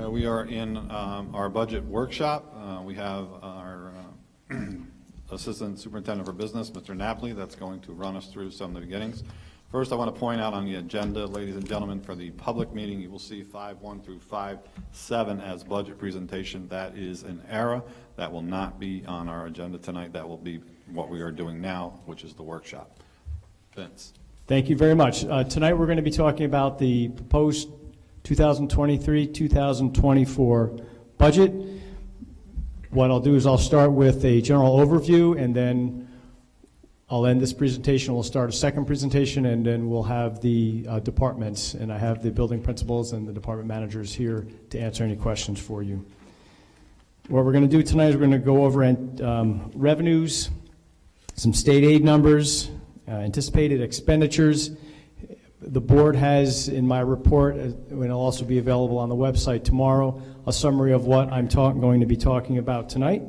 We are in our budget workshop. We have our Assistant Superintendent for Business, Mr. Napoli, that's going to run us through some of the beginnings. First, I want to point out on the agenda, ladies and gentlemen, for the public meeting, you will see 5.1 through 5.7 as budget presentation. That is an error. That will not be on our agenda tonight. That will be what we are doing now, which is the workshop. Vince. Thank you very much. Tonight we're going to be talking about the proposed 2023-2024 budget. What I'll do is I'll start with a general overview, and then I'll end this presentation. We'll start a second presentation, and then we'll have the departments, and I have the building principals and the department managers here to answer any questions for you. What we're going to do tonight is we're going to go over revenues, some state aid numbers, anticipated expenditures. The board has, in my report, and it'll also be available on the website tomorrow, a summary of what I'm going to be talking about tonight.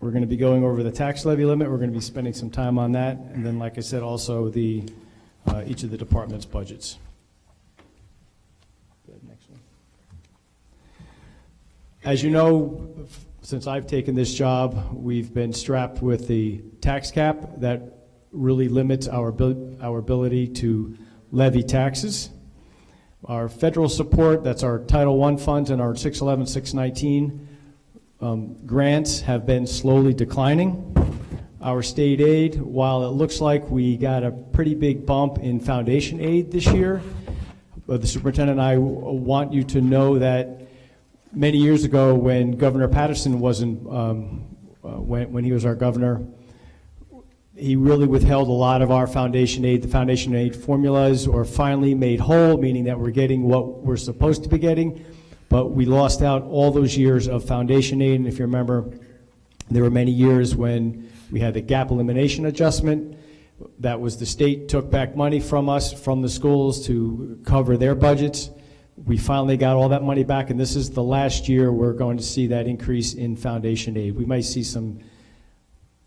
We're going to be going over the tax levy limit. We're going to be spending some time on that. And then, like I said, also the each of the department's budgets. Good, next one. As you know, since I've taken this job, we've been strapped with the tax cap that really limits our ability to levy taxes. Our federal support, that's our Title I funds and our 611, 619 grants have been slowly declining. Our state aid, while it looks like we got a pretty big bump in foundation aid this year, the superintendent and I want you to know that many years ago when Governor Patterson wasn't, when he was our governor, he really withheld a lot of our foundation aid. The foundation aid formulas are finally made whole, meaning that we're getting what we're supposed to be getting, but we lost out all those years of foundation aid. And if you remember, there were many years when we had the gap elimination adjustment. That was the state took back money from us, from the schools, to cover their budgets. We finally got all that money back, and this is the last year we're going to see that increase in foundation aid. We might see some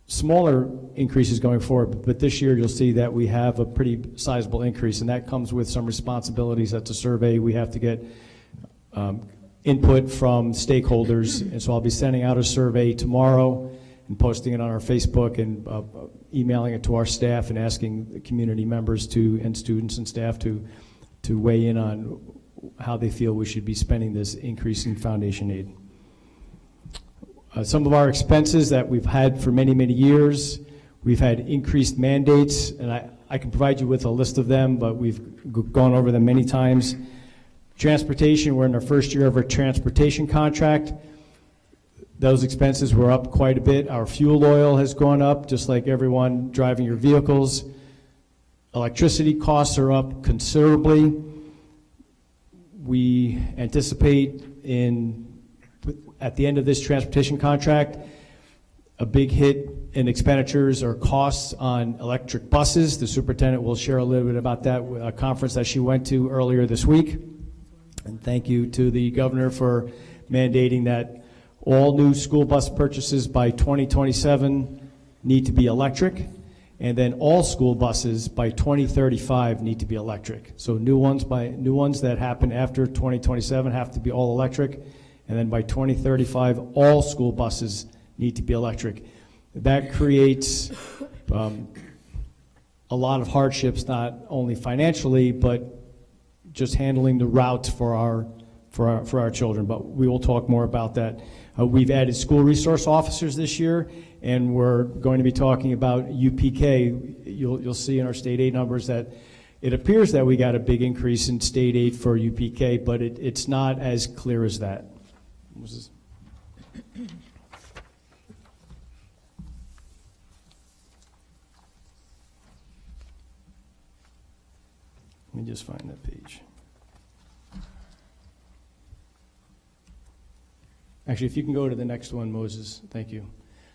smaller increases going forward, but this year you'll see that we have a pretty sizable increase, and that comes with some responsibilities. That's a survey. We have to get input from stakeholders, and so I'll be sending out a survey tomorrow and posting it on our Facebook and emailing it to our staff and asking the community members and students and staff to weigh in on how they feel we should be spending this increase in foundation aid. Some of our expenses that we've had for many, many years, we've had increased mandates, and I can provide you with a list of them, but we've gone over them many times. Transportation, we're in our first year of our transportation contract. Those expenses were up quite a bit. Our fuel oil has gone up, just like everyone driving your vehicles. Electricity costs are up considerably. We anticipate at the end of this transportation contract, a big hit in expenditures or costs on electric buses. The superintendent will share a little bit about that with a conference that she went to earlier this week. And thank you to the governor for mandating that all new school bus purchases by 2027 need to be electric, and then all school buses by 2035 need to be electric. So new ones that happen after 2027 have to be all electric. And then by 2035, all school buses need to be electric. That creates a lot of hardships, not only financially, but just handling the routes for our children. But we will talk more about that. We've added school resource officers this year, and we're going to be talking about UPK. You'll see in our state aid numbers that it appears that we got a big increase in state aid for UPK, but it's not as clear as that. Let me just find that page. Actually, if you can go to the next one, Moses, thank you.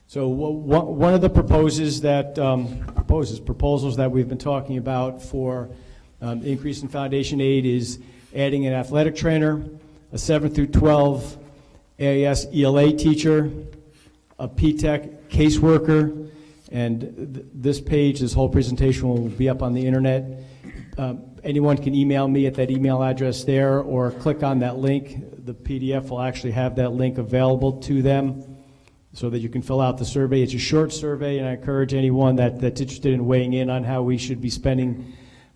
So one of the proposals that we've been talking about for increase in foundation aid is adding an athletic trainer, a 7 through 12 AIS ELA teacher, a P-Tech caseworker, and this page, this whole presentation will be up on the internet. Anyone can email me at that email address there, or click on that link. The PDF will actually have that link available to them so that you can fill out the survey. It's a short survey, and I encourage anyone that's interested in weighing in on how we should be spending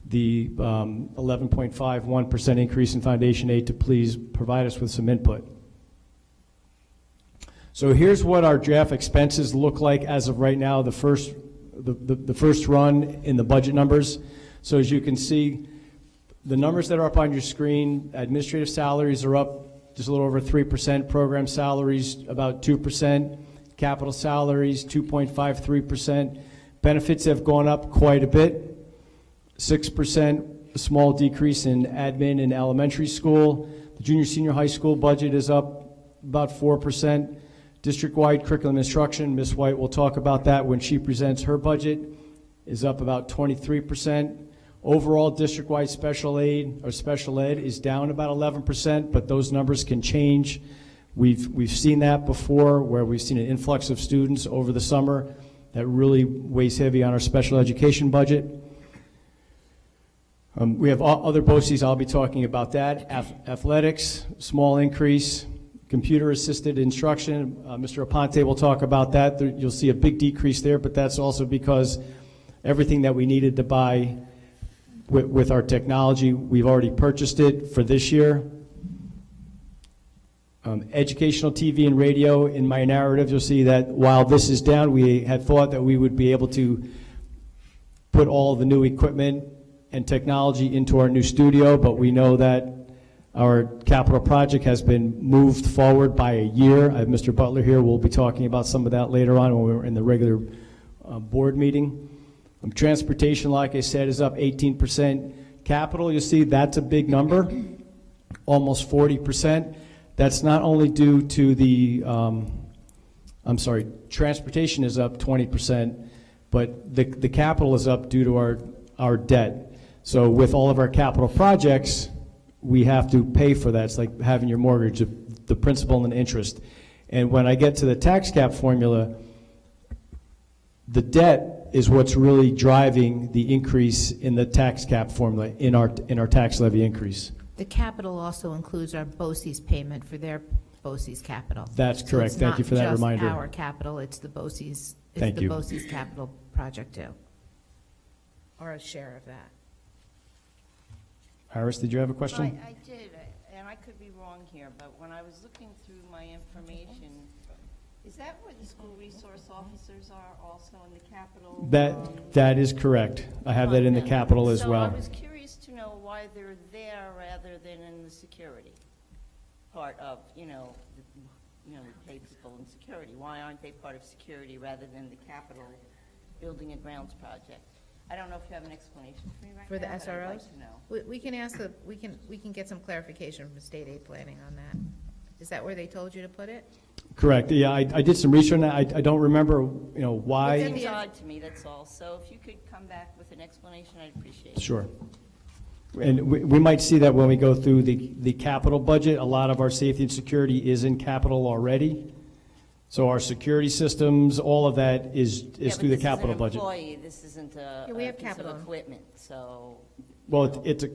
the 11.51% increase in foundation aid to please provide us with some input. So here's what our draft expenses look like as of right now, the first run in the budget numbers. So as you can see, the numbers that are up on your screen, administrative salaries are up just a little over 3%, program salaries about 2%, capital salaries 2.53%, benefits have gone up quite a bit, 6%, a small decrease in admin in elementary school. The junior senior high school budget is up about 4%. District-wide curriculum instruction, Ms. White will talk about that when she presents her budget, is up about 23%. Overall district-wide special aid or special ed is down about 11%, but those numbers can change. We've seen that before, where we've seen an influx of students over the summer that really weighs heavy on our special education budget. We have other BOCEs, I'll be talking about that. Athletics, small increase. Computer-assisted instruction, Mr. Aponte will talk about that. You'll see a big decrease there, but that's also because everything that we needed to buy with our technology, we've already purchased it for this year. Educational TV and radio, in my narrative, you'll see that while this is down, we had thought that we would be able to put all the new equipment and technology into our new studio, but we know that our capital project has been moved forward by a year. I have Mr. Butler here. We'll be talking about some of that later on when we're in the regular board meeting. Transportation, like I said, is up 18%. Capital, you see, that's a big number, almost 40%. That's not only due to the, transportation is up 20%, but the capital is up due to our debt. So with all of our capital projects, we have to pay for that. It's like having your mortgage, the principal and interest. And when I get to the tax cap formula, the debt is what's really driving the increase in the tax cap formula in our tax levy increase. The capital also includes our BOCES payment for their BOCES capital. That's correct. Thank you for that reminder. It's not just our capital, it's the BOCES, Thank you. BOCES capital project too, or a share of that. Iris, did you have a question? I did, and I could be wrong here, but when I was looking through my information, is that where the school resource officers are also in the capital? That is correct. I have that in the capital as well. So I was curious to know why they're there rather than in the security part of, we pay people in security. Why aren't they part of security rather than the capital building and grounds project? I don't know if you have an explanation for me right now. For the but I'd SROs? like to know. We can ask we can get some clarification from state aid planning on that. Is that where they told you to put it? Correct. Yeah, I did some research on that. I don't remember, why. It seems odd to me, that's all. So if you could come back with an explanation, I'd appreciate it. Sure. And we might see that when we go through the capital budget. A lot of our safety and security is in capital already. So our security systems, all of that is through the capital budget. This isn't a we have piece of capital. equipment, so. Well, it's a,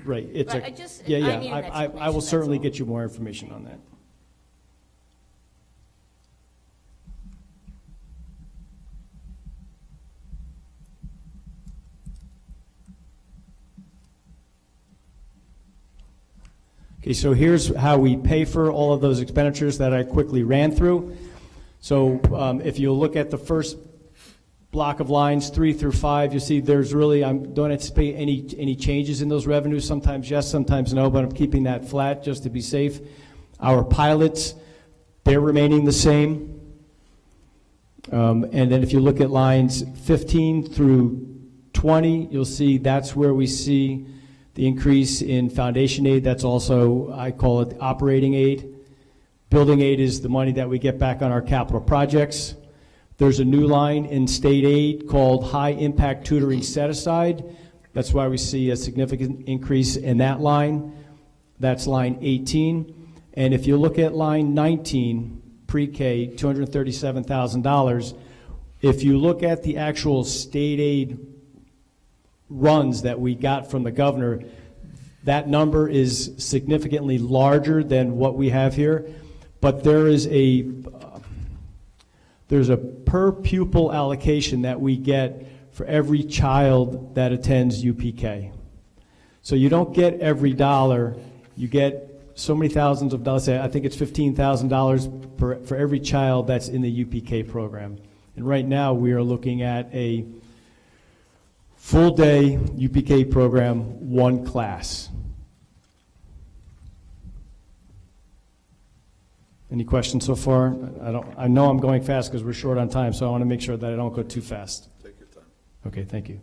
right, it's But a, I just- yeah, I need an I will explanation, that's certainly all. get you more information on that. Okay, so here's how we pay for all of those expenditures that I quickly ran through. So if you look at the first block of lines 3 through 5, you see there's really, I don't anticipate any changes in those revenues. Sometimes yes, sometimes no, but I'm keeping that flat just to be safe. Our pilots, they're remaining the same. And then if you look at lines 15 through 20, you'll see that's where we see the increase in foundation aid. That's also, I call it operating aid. Building aid is the money that we get back on our capital projects. There's a new line in state aid called high impact tutoring set aside. That's why we see a significant increase in that line. That's line 18. And if you look at line 19, pre-K, $237,000, if you look at the actual state aid runs that we got from the governor, that number is significantly larger than what we have here, but there's a per pupil allocation that we get for every child that attends UPK. So you don't get every dollar, you get so many thousands of dollars. I think it's $15,000 for every child that's in the UPK program. And right now we are looking at a full day UPK program, one class. Any questions so far? I know I'm going fast because we're short on time, so I want to make sure that I don't go too fast. Take your time. Okay, thank you.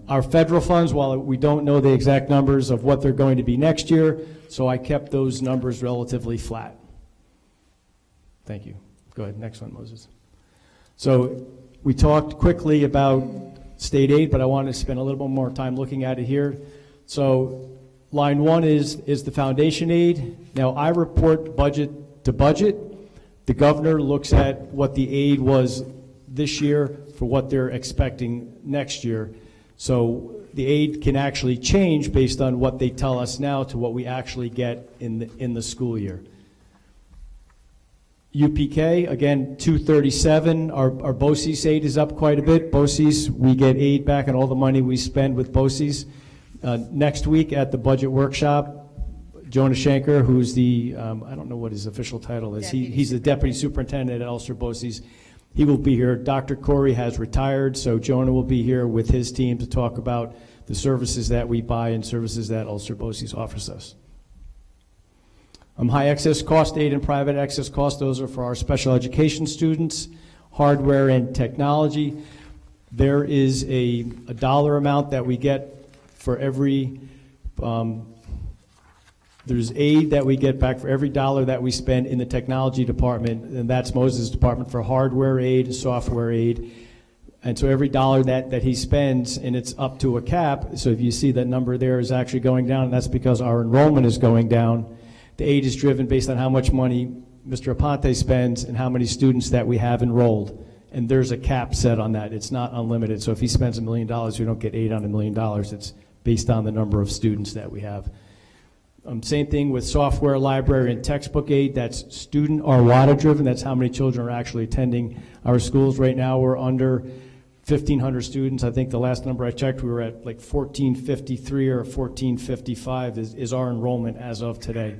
Our federal funds, while we don't know the exact numbers of what they're going to be next year, so I kept those numbers relatively flat. Thank you. Go ahead, next one, Moses. So we talked quickly about state aid, but I want to spend a little bit more time looking at it here. So line one is the foundation aid. Now I report budget to budget. The governor looks at what the aid was this year for what they're expecting next year. So the aid can actually change based on what they tell us now to what we actually get in the school year. UPK, again, 237. Our BOCES aid is up quite a bit. BOCES, we get aid back on all the money we spend with BOCES. Next week at the budget workshop, Jonah Shanker, who's the, I don't know what his official title is. He's the deputy superintendent at Ulster BOCES. He will be here. Dr. Corey has retired, so Jonah will be here with his team to talk about the services that we buy and services that Ulster BOCES offers us. High excess cost aid and private excess cost, those are for our special education students. Hardware and technology, there is a dollar amount that we get for every, there's aid that we get back for every dollar that we spend in the technology department, and that's Moses' department for hardware aid, software aid. And so every dollar that he spends, and it's up to a cap, so if you see that number there is actually going down, and that's because our enrollment is going down. The aid is driven based on how much money Mr. Aponte spends and how many students that we have enrolled. And there's a cap set on that. It's not unlimited. So if he spends $1 million, we don't get aid on $1 million. It's based on the number of students that we have. Same thing with software, library, and textbook aid. That's student or WADA driven. That's how many children are actually attending our schools. Right now we're under 1,500 students. I think the last number I checked, we were at like 1,453 or 1,455 is our enrollment as of today.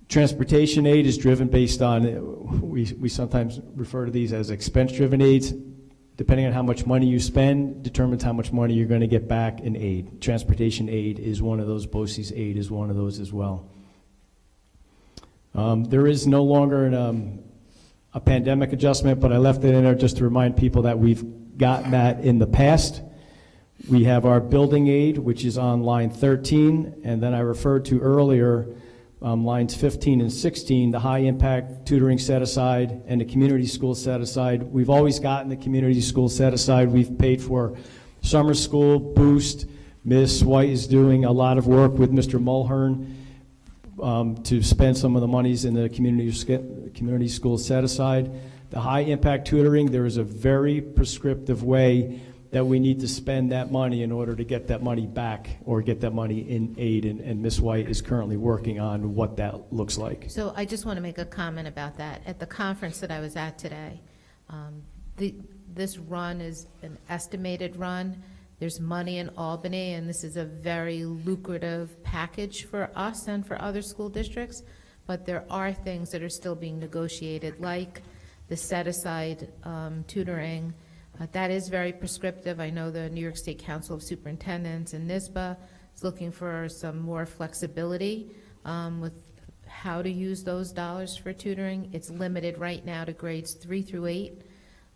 Transportation aid is driven based on, we sometimes refer to these as expense-driven aids. Depending on how much money you spend, determines how much money you're going to get back in aid. Transportation aid is one of those. BOCES aid is one of those as well. There is no longer a pandemic adjustment, but I left it in there just to remind people that we've gotten that in the past. We have our building aid, which is on line 13, and then I referred to earlier lines 15 and 16, the high impact tutoring set aside and the community school set aside. We've always gotten the community school set aside. We've paid for summer school, Boost. Ms. White is doing a lot of work with Mr. Mulhern to spend some of the monies in the community school set aside. The high impact tutoring, there is a very prescriptive way that we need to spend that money in order to get that money back or get that money in aid, and Ms. White is currently working on what that looks like. So I just want to make a comment about that. At the conference that I was at today, this run is an estimated run. There's money in Albany, and this is a very lucrative package for us and for other school districts, but there are things that are still being negotiated, like the set-aside tutoring. That is very prescriptive. I know the New York State Council of Superintendents and NYSBA is looking for some more flexibility with how to use those dollars for tutoring. It's limited right now to grades 3 through 8,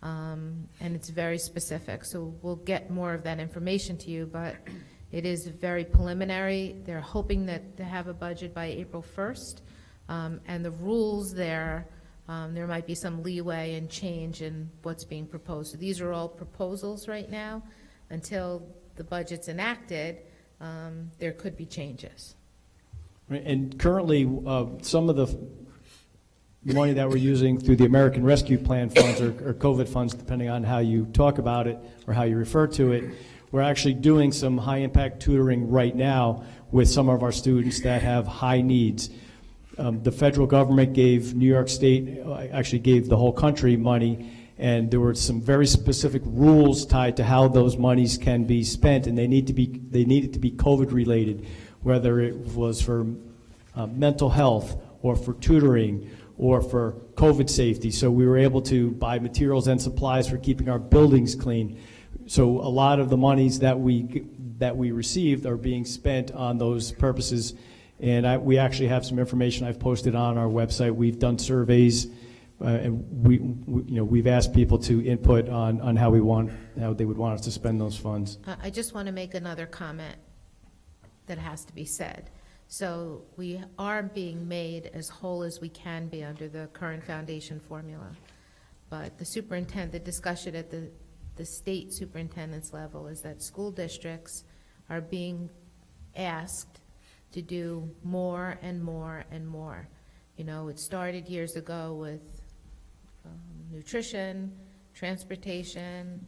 and it's very specific. So we'll get more of that information to you, but it is very preliminary. They're hoping that to have a budget by April 1st, and the rules there might be some leeway and change in what's being proposed. So these are all proposals right now. Until the budget's enacted, there could be changes. Right, and currently, some of money that we're using through the American Rescue Plan funds or COVID funds, depending on how you talk about it or how you refer to it. We're actually doing some high-impact tutoring right now with some of our students that have high needs. The federal government gave New York State, actually gave the whole country money, and there were some very specific rules tied to how those monies can be spent, and they needed to be COVID related, whether it was for mental health or for tutoring or for COVID safety. So we were able to buy materials and supplies for keeping our buildings clean. So a lot of the monies that we received are being spent on those purposes. And we actually have some information I've posted on our website. We've done surveys, and we've asked people to input on how they would want us to spend those funds. I just want to make another comment that has to be said. So we are being made as whole as we can be under the current foundation formula. But the discussion at the state superintendent's level is that school districts are being asked to do more and more and more. You know, it started years ago with nutrition, transportation,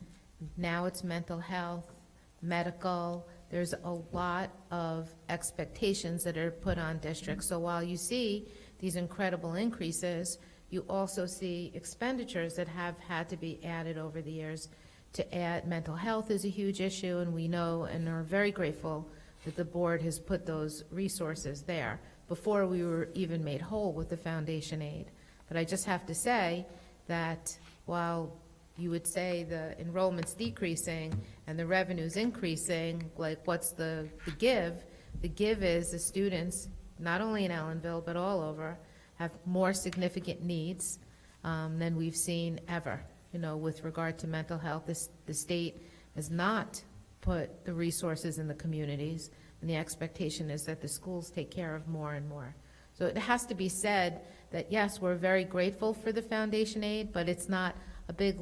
now it's mental health, medical. There's a lot of expectations that are put on districts. So while you see these incredible increases, you also see expenditures that have had to be added over the years. To add, mental health is a huge issue, and we know and are very grateful that the board has put those resources there before we were even made whole with the foundation aid. But I just have to say that while you would say the enrollment's decreasing and the revenue's increasing, like what's the give? The give is the students, not only in Ellenville but all over, have more significant needs than we've seen ever. You know, with regard to mental health, the state has not put the resources in the communities, and the expectation is that the schools take care of more and more. So it has to be said that, yes, we're very grateful for the foundation aid, but it's not a big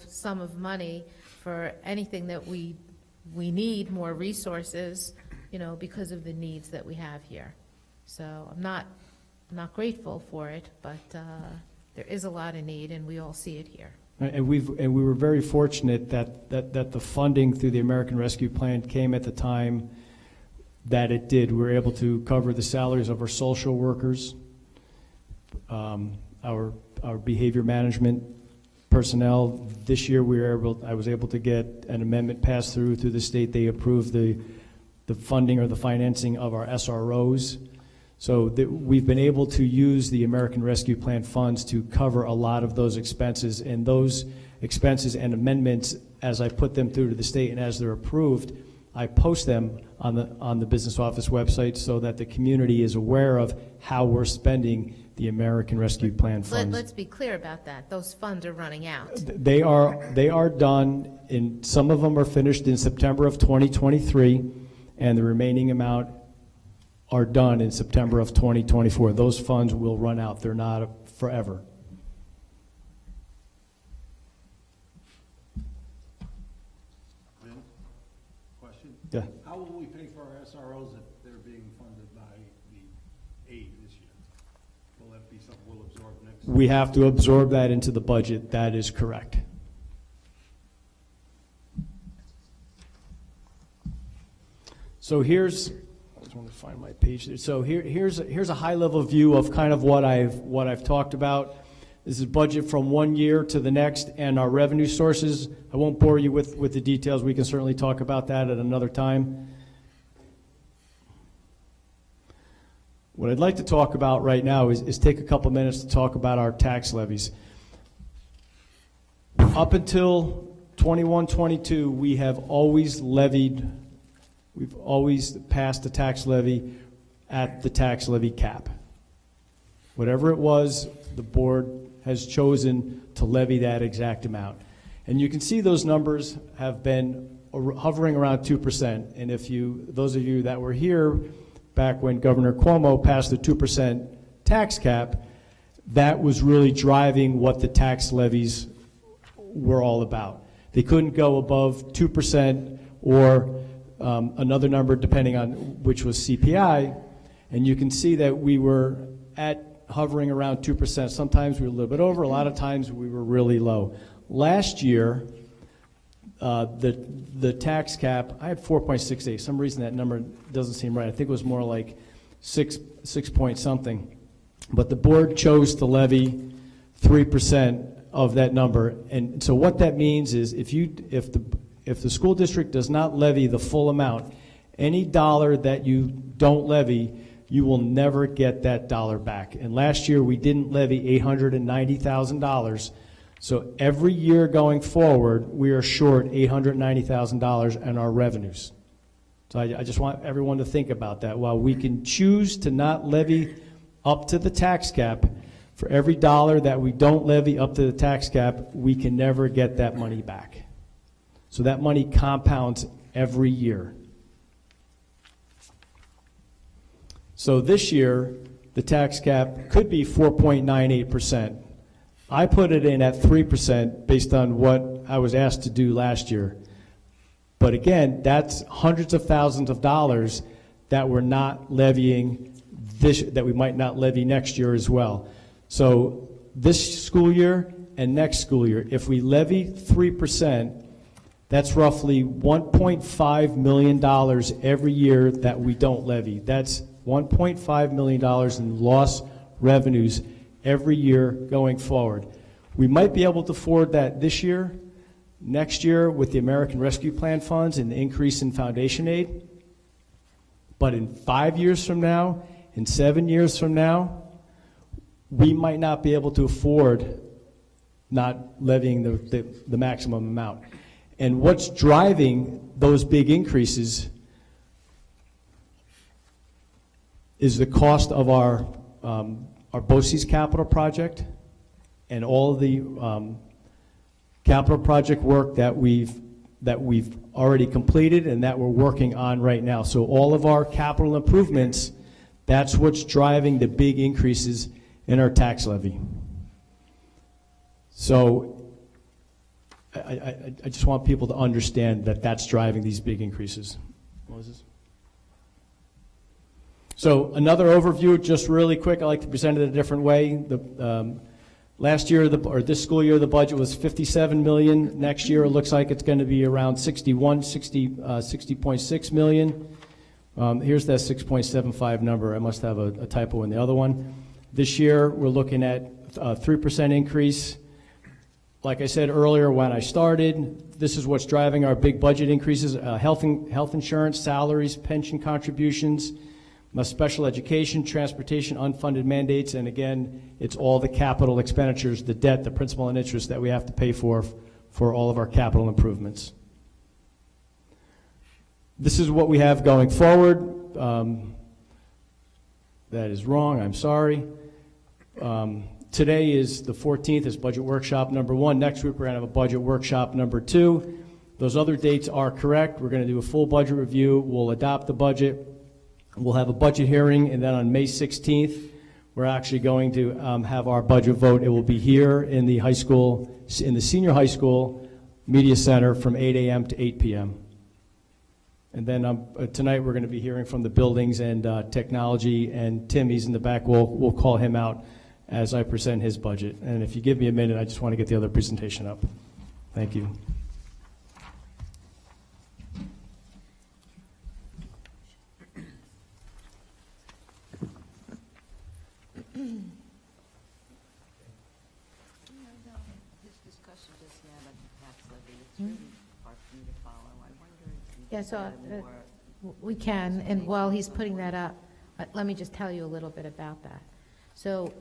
sum of money for anything that we need more resources, you know, because of the needs that we have here. So I'm not grateful for it, but there is a lot of need, and we all see it here. And we were very fortunate that the funding through the American Rescue Plan came at the time that it did. We were able to cover the salaries of our social workers, our behavior management personnel. This year I was able to get an amendment passed through the state. They approved the funding or the financing of our SROs. So we've been able to use the American Rescue Plan funds to cover a lot of those expenses, and those expenses and amendments, as I put them through to the state and as they're approved, I post them on the business office website so that the community is aware of how we're spending the American Rescue Plan funds. Let's be clear about that. Those funds are running out. They are done, and some of them are finished in September of 2023, and the remaining amount are done in September of 2024. Those funds will run out. They're not forever. Vin, question? Yeah. How will we pay for our SROs if they're being funded by the aid this year? Will that be something we'll absorb next year? We have to absorb that into the budget. That is correct. So here's, I just want to find my page there. So here's a high-level view of kind of what I've talked about. This is budget from one year to the next and our revenue sources. I won't bore you with the details. We can certainly talk about that at another time. What I'd like to talk about right now is take a couple minutes to talk about our tax levies. Up until 21-22, we have always levied, we've always passed the tax levy at the tax levy cap. Whatever it was, the board has chosen to levy that exact amount. And you can see those numbers have been hovering around 2%. And if those of you that were here back when Governor Cuomo passed the 2% tax cap, that was really driving what the tax levies were all about. They couldn't go above 2% or another number depending on which was CPI. And you can see that we were at hovering around 2%. Sometimes we were a little bit over, a lot of times we were really low. Last year, the tax cap, I had 4.68. Some reason that number doesn't seem right. I think it was more like 6 point something. But the board chose to levy 3% of that number. And so what that means is if the school district does not levy the full amount, any dollar that you don't levy, you will never get that dollar back. And last year we didn't levy $890,000. So every year going forward, we are short $890,000 in our revenues. So I just want everyone to think about that. While we can choose to not levy up to the tax cap, for every dollar that we don't levy up to the tax cap, we can never get that money back. So that money compounds every year. So this year, the tax cap could be 4.98%. I put it in at 3% based on what I was asked to do last year. But again, that's hundreds of thousands of dollars that we're not levying that we might not levy next year as well. So this school year and next school year, if we levy 3%, that's roughly $1.5 million every year that we don't levy. That's $1.5 million in lost revenues every year going forward. We might be able to afford that this year, next year with the American Rescue Plan funds and the increase in foundation aid. But in 5 years from now, in 7 years from now, we might not be able to afford not levying the maximum amount. And what's driving those big increases is the cost of our BOCES capital project and all of the capital project work that we've already completed and that we're working on right now. So all of our capital improvements, that's what's driving the big increases in our tax levy. So I just want people to understand that that's driving these big increases. Moses? So another overview, just really quick. I like to present it a different way. Last year, or this school year, the budget was $57 million. Next year, it looks like it's going to be around $60.6 million. Here's that 6.75 number. I must have a typo in the other one. This year, we're looking at a 3% increase. Like I said earlier when I started, this is what's driving our big budget increases: health insurance, salaries, pension contributions, special education, transportation, unfunded mandates, and again, it's all the capital expenditures, the debt, the principal and interest that we have to pay for all of our capital improvements. This is what we have going forward. That is wrong, I'm sorry. Today is the 14th, is budget workshop number 1. Next week we're going to have a budget workshop number 2. Those other dates are correct. We're going to do a full budget review. We'll adopt the budget. We'll have a budget hearing, and then on May 16th, we're actually going to have our budget vote. It will be here in the high school, in the senior high school media center from 8 a.m. to 8 p.m. And then tonight we're going to be hearing from the buildings and technology, and Tim, he's in the back. We'll call him out as I present his budget. And if you give me a minute, I just want to get the other presentation up. Thank you. This discussion just now about the tax levy, it's really hard for me to follow. I wonder if we Yeah, could so add more. we can, and while he's putting that up, let me just tell you a little bit about that. So,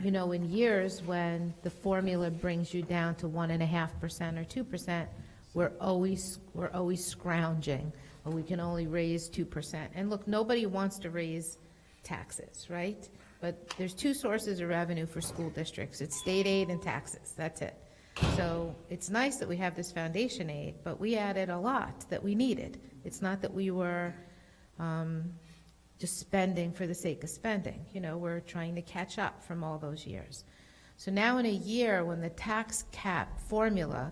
you know, in years when the formula brings you down to 1.5% or 2%, we're always scrounging, or we can only raise 2%. And look, nobody wants to raise taxes, right? But there's two sources of revenue for school districts. It's state aid and taxes. That's it. So it's nice that we have this foundation aid, but we added a lot that we needed. It's not that we were just spending for the sake of spending. You know, we're trying to catch up from all those years. So now in a year when the tax cap formula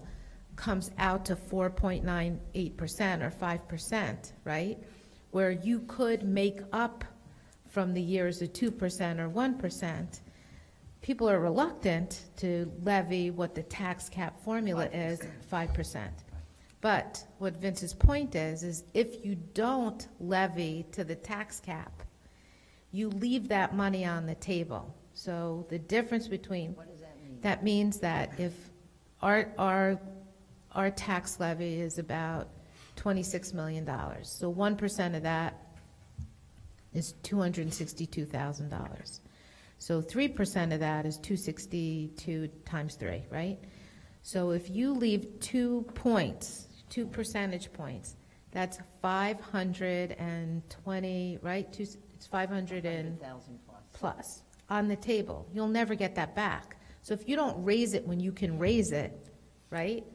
comes out to 4.98% or 5%, right, where you could make up from the years of 2% or 1%, people are reluctant to levy what the tax cap formula is, 5%. But what Vince's point is if you don't levy to the tax cap, you leave that money on the table. So the difference between, What does that mean? that means that if our tax levy is about $26 million, so 1% of that is $262,000. So 3% of that is 262 times 3, right? So if you leave 2 percentage points, that's 520, right? It's 500 and 100,000 plus. plus on the table. You'll never get that back. So if you don't raise it when you can raise it, right?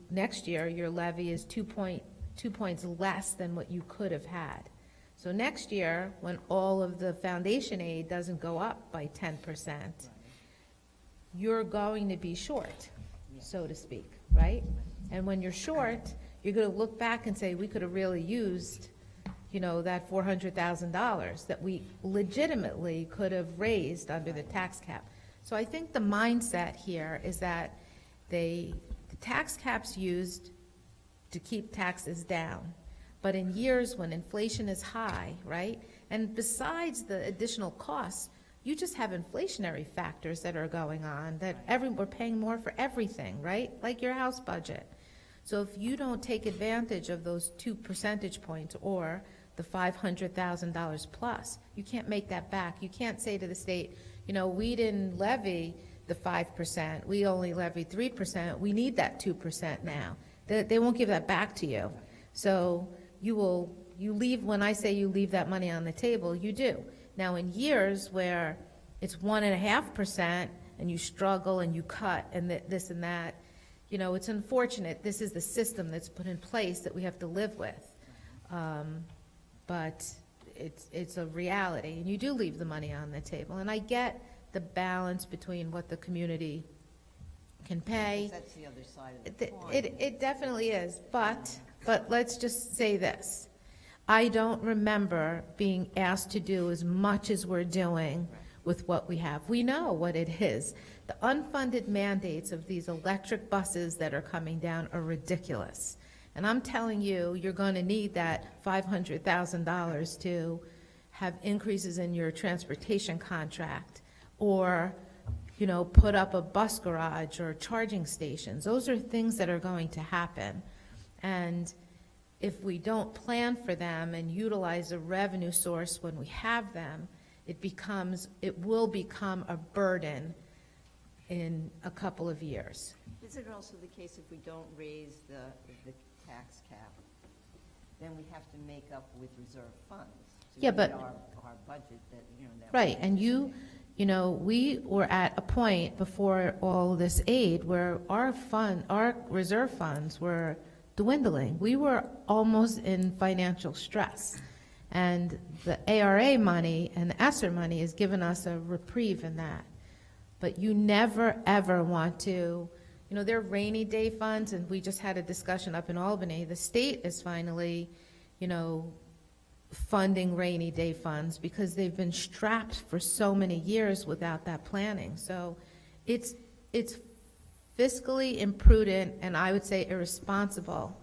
Next year, your levy is 2 points less than what you could have had. So next year, when all of the foundation aid doesn't go up by 10%, you're going to be short, so to speak, right? And when you're short, you're going to look back and say, we could have really used, that $400,000 that we legitimately could have raised under the tax cap. So I think the mindset here is that the tax cap's used to keep taxes down. But in years when inflation is high, right? And besides the additional costs, you just have inflationary factors that are going on, that we're paying more for everything, right? Like your house budget. So if you don't take advantage of those 2 percentage points or the $500,000 plus, you can't make that back. You can't say to the state, we didn't levy the 5%, we only levied 3%, we need that 2% now. They won't give that back to you. So you leave, when I say you leave that money on the table, you do. Now, in years where it's 1.5% and you struggle and you cut and this and that, it's unfortunate. This is the system that's put in place that we have to live with. But it's a reality, and you do leave the money on the table. And I get the balance between what the community can pay. Because that's the other side of the coin. It definitely is, but let's just say this. I don't remember being asked to do as much as we're doing with what we have. We know what it is. The unfunded mandates of these electric buses that are coming down are ridiculous. And I'm telling you, you're going to need that $500,000 to have increases in your transportation contract or, put up a bus garage or charging stations. Those are things that are going to happen. And if we don't plan for them and utilize a revenue source when we have them, it will become a burden in a couple of years. Is it also the case if we don't raise the tax cap, then we have to make up with reserve funds? to Yeah, meet but- Our budget that, that. Right, and we were at a point before all this aid where our reserve funds were dwindling. We were almost in financial stress. And the ARA money and the ESSER money has given us a reprieve in that. But you never, ever want to, there are rainy day funds, and we just had a discussion up in Albany. The state is finally, funding rainy day funds because they've been strapped for so many years without that planning. So it's fiscally imprudent, and I would say irresponsible,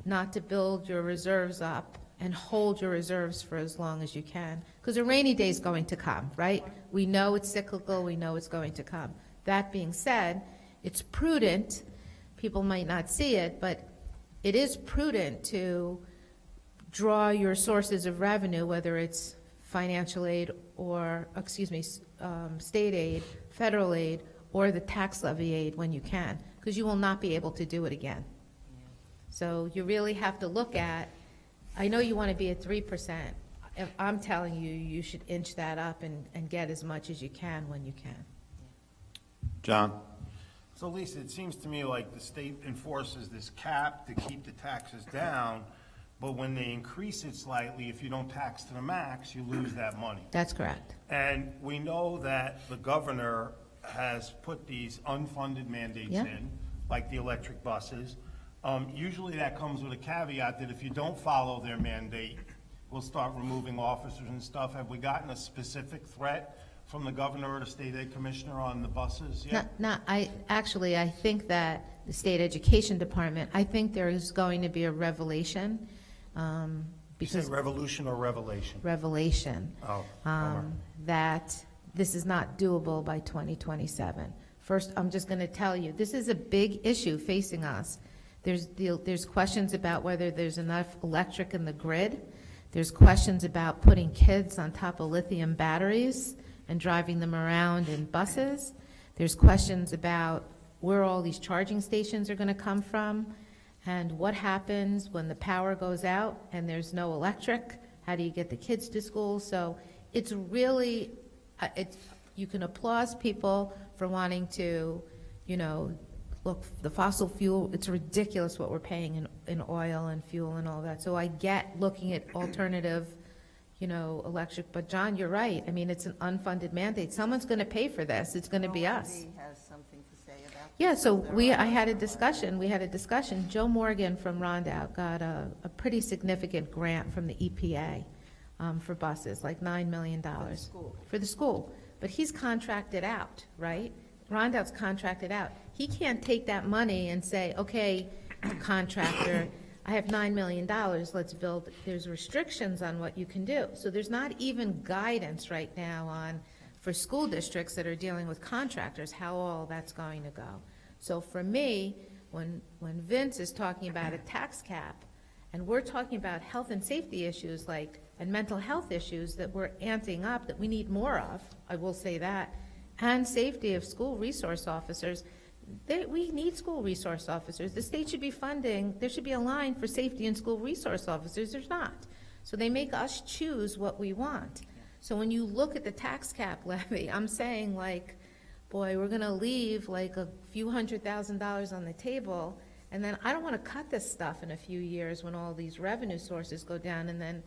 not to build your reserves up and hold your reserves for as long as you can. Because a rainy day is going to come, right? We know it's cyclical, we know it's going to come. That being said, it's prudent, people might not see it, but it is prudent to draw your sources of revenue, whether it's financial aid or, state aid, federal aid, or the tax levy aid when you can, because you will not be able to do it again. So you really have to look at, I know you want to be at 3%. If I'm telling you, you should inch that up and get as much as you can when you can. John? So Lisa, it seems to me like the state enforces this cap to keep the taxes down, but when they increase it slightly, if you don't tax to the max, you lose that money. That's correct. And we know that the governor has put these unfunded mandates Yeah. in, like the electric buses. Usually that comes with a caveat that if you don't follow their mandate, we'll start removing officers and stuff. Have we gotten a specific threat from the governor or the state ed commissioner on the buses yet? I think that the state education department, I think there is going to be a revelation, You said because revolution or revelation? revelation, Oh, bummer. that this is not doable by 2027. First, I'm just going to tell you, this is a big issue facing us. There's questions about whether there's enough electric in the grid. There's questions about putting kids on top of lithium batteries and driving them around in buses. There's questions about where all these charging stations are going to come from, and what happens when the power goes out and there's no electric. How do you get the kids to school? So it's really, you can applaud people for wanting to, look, the fossil fuel, it's ridiculous what we're paying in oil and fuel and all that. So I get looking at alternative, electric, but John, you're right. I mean, it's an unfunded mandate. Someone's going to pay for this. It's going to be us. OMB has something to say about this. Yeah, so There I are- had a discussion. Joe Morgan from Rondout got a pretty significant grant from the EPA for buses, like $9 million. school. For the school. But he's contracted out, right? Rondout's contracted out. He can't take that money and say, okay, contractor, I have $9 million, let's build. There's restrictions on what you can do. So there's not even guidance right now for school districts that are dealing with contractors, how all that's going to go. So for me, when Vince is talking about a tax cap, and we're talking about health and safety issues and mental health issues that we're amping up, that we need more of, I will say that, and safety of school resource officers, we need school resource officers. The state should be funding, there should be a line for safety and school resource officers. There's not. So they make us choose what we want. So when you look at the tax cap levy, I'm saying boy, we're going to leave a few $100,000 on the table, and then I don't want to cut this stuff in a few years when all these revenue sources go down, and then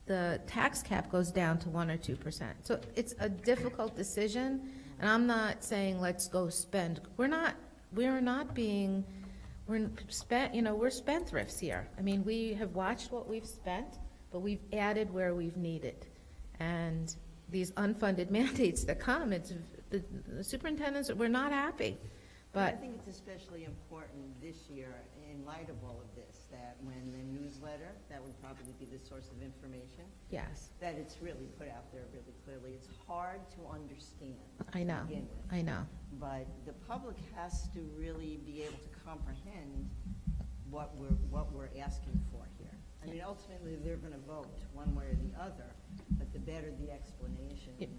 the tax cap goes down to 1 or 2%. So it's a difficult decision, and I'm not saying let's go spend. We're spendthrifts here. I mean, we have watched what we've spent, but we've added where we've needed. And these unfunded mandates that come, the superintendents, we're not happy. I But think it's especially important this year, in light of all of this, that when the newsletter, that would probably be the source of information, yes, that it's really put out there really clearly. It's hard to understand I know, to begin with, I know. but the public has to really be able to comprehend what we're asking for here. I mean, ultimately, they're going to vote one way or the other, but the better the explanation, Yep.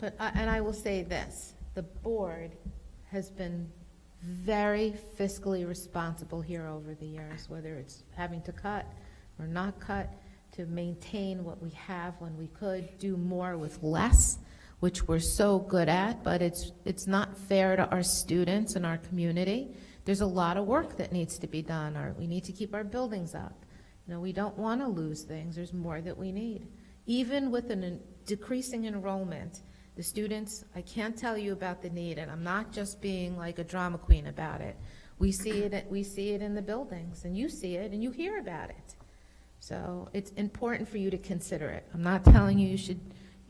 the- And I will say this, the board has been very fiscally responsible here over the years, whether it's having to cut or not cut, to maintain what we have when we could, do more with less, which we're so good at, but it's not fair to our students and our community. There's a lot of work that needs to be done, or we need to keep our buildings up. We don't want to lose things. There's more that we need. Even with a decreasing enrollment, the students, I can't tell you about the need, and I'm not just being like a drama queen about it. We see it in the buildings, and you see it, and you hear about it. So it's important for you to consider it. I'm not telling you should,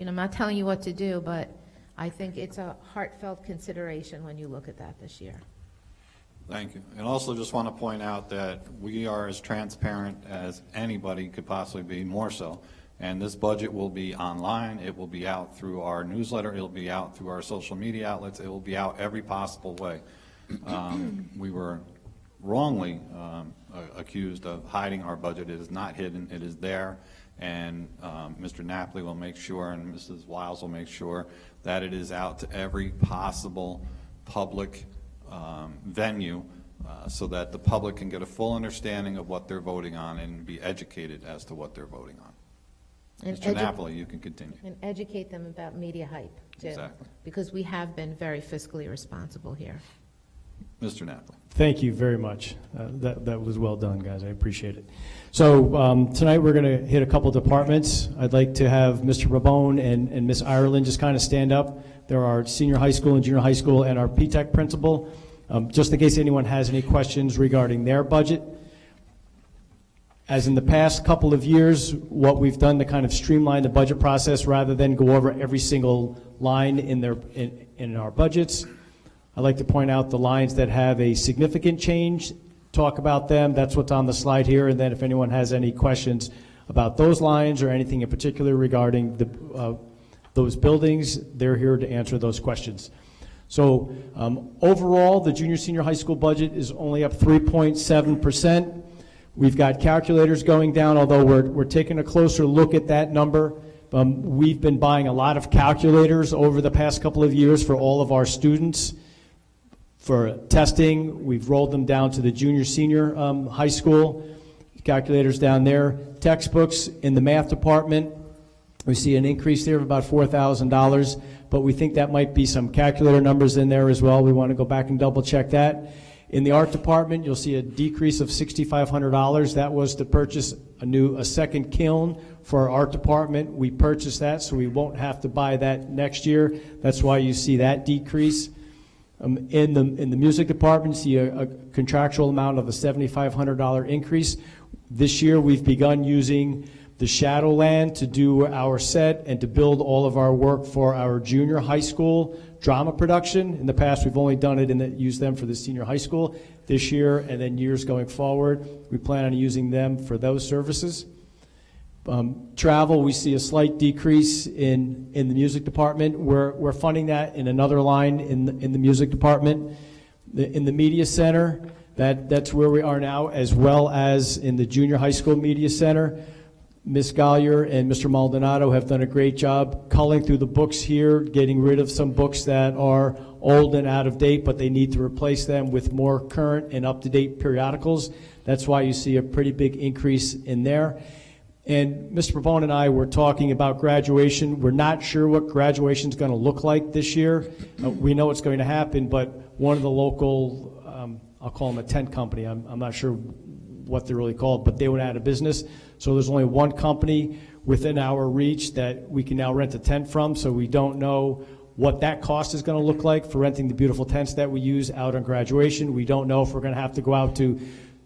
I'm not telling you what to do, but I think it's a heartfelt consideration when you look at that this year. Thank you. And also just want to point out that we are as transparent as anybody could possibly be, more so. And this budget will be online, it will be out through our newsletter, it'll be out through our social media outlets, it will be out every possible way. We were wrongly accused of hiding our budget. It is not hidden, it is there. And Mr. Napoli will make sure, and Mrs. Wiles will make sure, that it is out to every possible public venue so that the public can get a full understanding of what they're voting on and be educated as to what they're voting on. And Mr. Napoli, you can continue. And educate them about media hype, too. Exactly. Because we have been very fiscally responsible here. Mr. Napoli. Thank you very much. That was well done, guys. I appreciate it. So tonight we're going to hit a couple departments. I'd like to have Mr. Rabone and Ms. Ireland just kind of stand up. They're our senior high school and junior high school and our P-TECH principal. Just in case anyone has any questions regarding their budget. As in the past couple of years, what we've done to kind of streamline the budget process rather than go over every single line in our budgets, I'd like to point out the lines that have a significant change, talk about them. That's what's on the slide here. And then if anyone has any questions about those lines or anything in particular regarding those buildings, they're here to answer those questions. So overall, the junior senior high school budget is only up 3.7%. We've got calculators going down, although we're taking a closer look at that number. We've been buying a lot of calculators over the past couple of years for all of our students. For testing, we've rolled them down to the junior senior high school. Calculators down there. Textbooks in the math department, we see an increase there of about $4,000, but we think that might be some calculator numbers in there as well. We want to go back and double check that. In the art department, you'll see a decrease of $6,500. That was to purchase a second kiln for our art department. We purchased that, so we won't have to buy that next year. That's why you see that decrease. In the music department, you see a contractual amount of a $7,500 increase. This year, we've begun using the Shadowland to do our set and to build all of our work for our junior high school drama production. In the past, we've only done it and used them for the senior high school. This year and then years going forward, we plan on using them for those services. Travel, we see a slight decrease in the music department. We're funding that in another line in the music department. In the media center, that's where we are now, as well as in the junior high school media center. Ms. Gallier and Mr. Maldonado have done a great job culling through the books here, getting rid of some books that are old and out of date, but they need to replace them with more current and up-to-date periodicals. That's why you see a pretty big increase in there. And Mr. Pavone and I were talking about graduation. We're not sure what graduation is going to look like this year. We know it's going to happen, but one of the local, I'll call them a tent company, I'm not sure what they're really called, but they went out of business. So there's only one company within our reach that we can now rent a tent from, so we don't know what that cost is going to look like for renting the beautiful tents that we use out on graduation. We don't know if we're going to have to go out to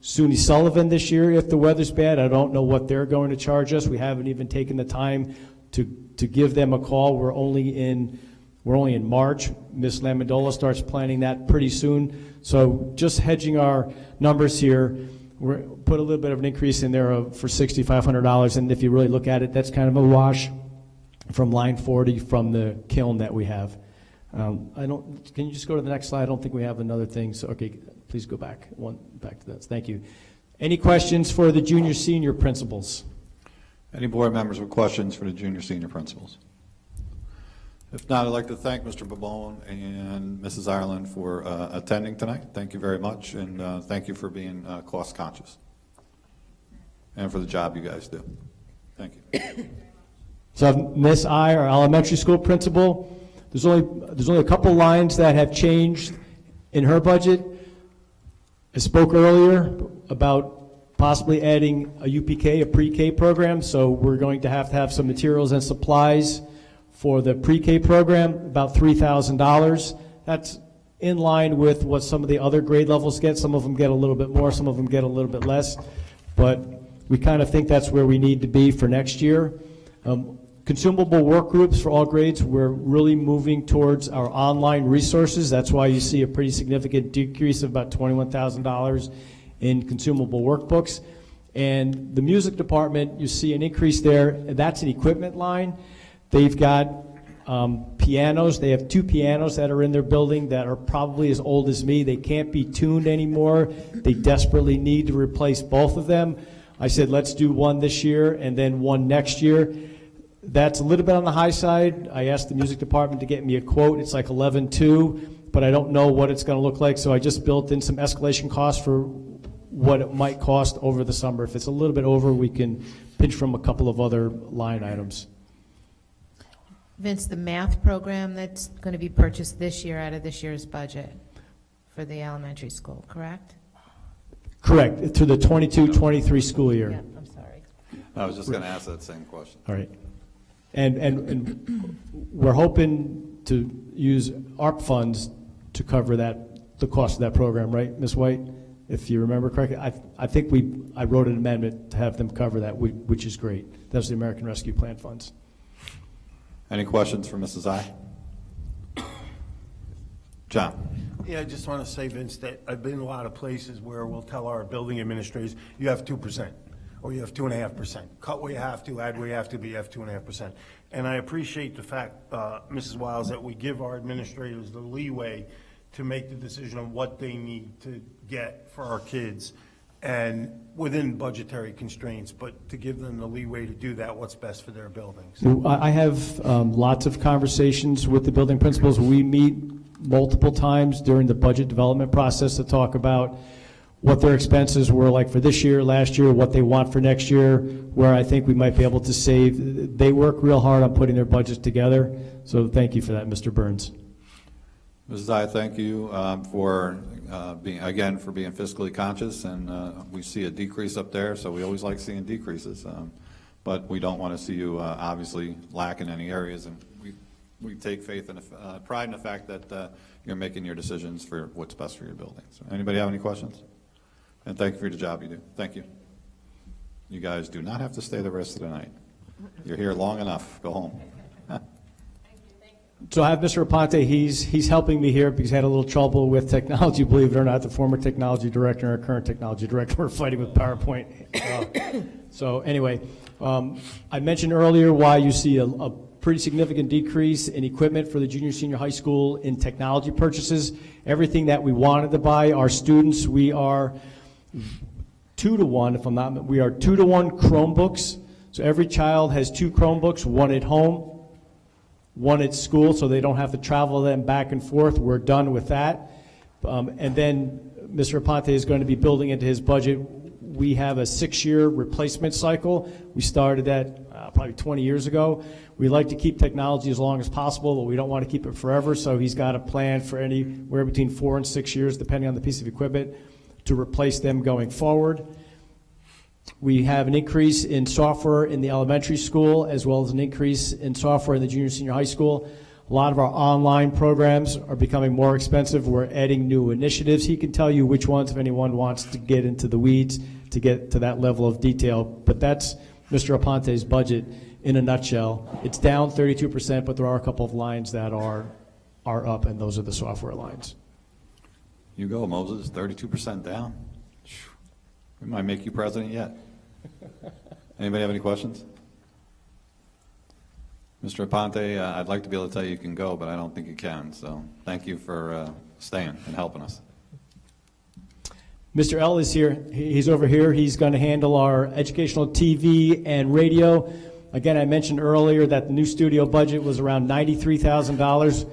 SUNY Sullivan this year if the weather's bad. I don't know what they're going to charge us. We haven't even taken the time to give them a call. We're only in March. Ms. Lamandola starts planning that pretty soon. So just hedging our numbers here, we're put a little bit of an increase in there for $6,500, and if you really look at it, that's kind of a wash from line 40 from the kiln that we have. Can you just go to the next slide? I don't think we have another thing. So okay, please go back to that. Thank you. Any questions for the junior senior principals? Any board members with questions for the junior senior principals? If not, I'd like to thank Mr. Babone and Mrs. Ireland for attending tonight. Thank you very much, and thank you for being cost conscious and for the job you guys do. Thank you. So Miss I, our elementary school principal, there's only a couple lines that have changed in her budget. I spoke earlier about possibly adding a UPK, a pre-K program, so we're going to have some materials and supplies for the pre-K program, about $3,000. That's in line with what some of the other grade levels get. Some of them get a little bit more, some of them get a little bit less, but we kind of think that's where we need to be for next year. Consumable work groups for all grades, we're really moving towards our online resources. That's why you see a pretty significant decrease of about $21,000 in consumable workbooks. And the music department, you see an increase there. That's an equipment line. They've got pianos. They have 2 pianos that are in their building that are probably as old as me. They can't be tuned anymore. They desperately need to replace both of them. I said, let's do one this year and then one next year. That's a little bit on the high side. I asked the music department to get me a quote. It's like $11,200, but I don't know what it's going to look like, so I just built in some escalation costs for what it might cost over the summer. If it's a little bit over, we can pinch from a couple of other line items. Vince, the math program that's going to be purchased this year out of this year's budget for the elementary school, correct? Correct, through the 22-23 school year. Yeah, I'm sorry. I was just going to ask that same question. All right. And we're hoping to use ARP funds to cover the cost of that program, right, Ms. White? if you remember correctly. I think I wrote an amendment to have them cover that, which is great. That's the American Rescue Plan funds. Any questions for Mrs. I? John? Yeah, I just want to say, Vince, that I've been in a lot of places where we'll tell our building administrators, you have 2%, or you have 2.5%. Cut where you have to, add where you have to, but you have 2.5%. And I appreciate the fact, Mrs. Wiles, that we give our administrators the leeway to make the decision on what they need to get for our kids, and within budgetary constraints, but to give them the leeway to do that, what's best for their buildings. I have lots of conversations with the building principals. We meet multiple times during the budget development process to talk about what their expenses were like for this year, last year, what they want for next year, where I think we might be able to save. They work real hard on putting their budgets together, so thank you for that, Mr. Burns. Mrs. I, thank you for being fiscally conscious, and we see a decrease up there, so we always like seeing decreases. But we don't want to see you obviously lack in any areas, and we take faith and pride in the fact that you're making your decisions for what's best for your building. So anybody have any questions? And thank you for the job you do. Thank you. You guys do not have to stay the rest of the night. You're here long enough. Go home. So I have Mr. Aponte. He's helping me here because he had a little trouble with technology, believe it or not. The former technology director and our current technology director were fighting with PowerPoint. So anyway, I mentioned earlier why you see a pretty significant decrease in equipment for the junior senior high school in technology purchases. Everything that we wanted to buy, our students, we are 2 to 1, if I'm not, we are 2 to 1 Chromebooks. So every child has 2 Chromebooks, one at home, one at school, so they don't have to travel them back and forth. We're done with that. And then Mr. Aponte is going to be building into his budget. We have a 6-year replacement cycle. We started that probably 20 years ago. We like to keep technology as long as possible, but we don't want to keep it forever, so he's got a plan for anywhere between 4 and 6 years, depending on the piece of equipment, to replace them going forward. We have an increase in software in the elementary school, as well as an increase in software in the junior senior high school. A lot of our online programs are becoming more expensive. We're adding new initiatives. He can tell you which ones, if anyone wants to get into the weeds, to get to that level of detail. But that's Mr. Aponte's budget in a nutshell. It's down 32%, but there are a couple of lines that are up, and those are the software lines. You go, Moses. 32% down. We might make you president yet. Anybody have any questions? Mr. Aponte, I'd like to be able to tell you can go, but I don't think you can. So thank you for staying and helping us. Mr. L is here. He's over here. He's going to handle our educational TV and radio. Again, I mentioned earlier that the new studio budget was around $93,000.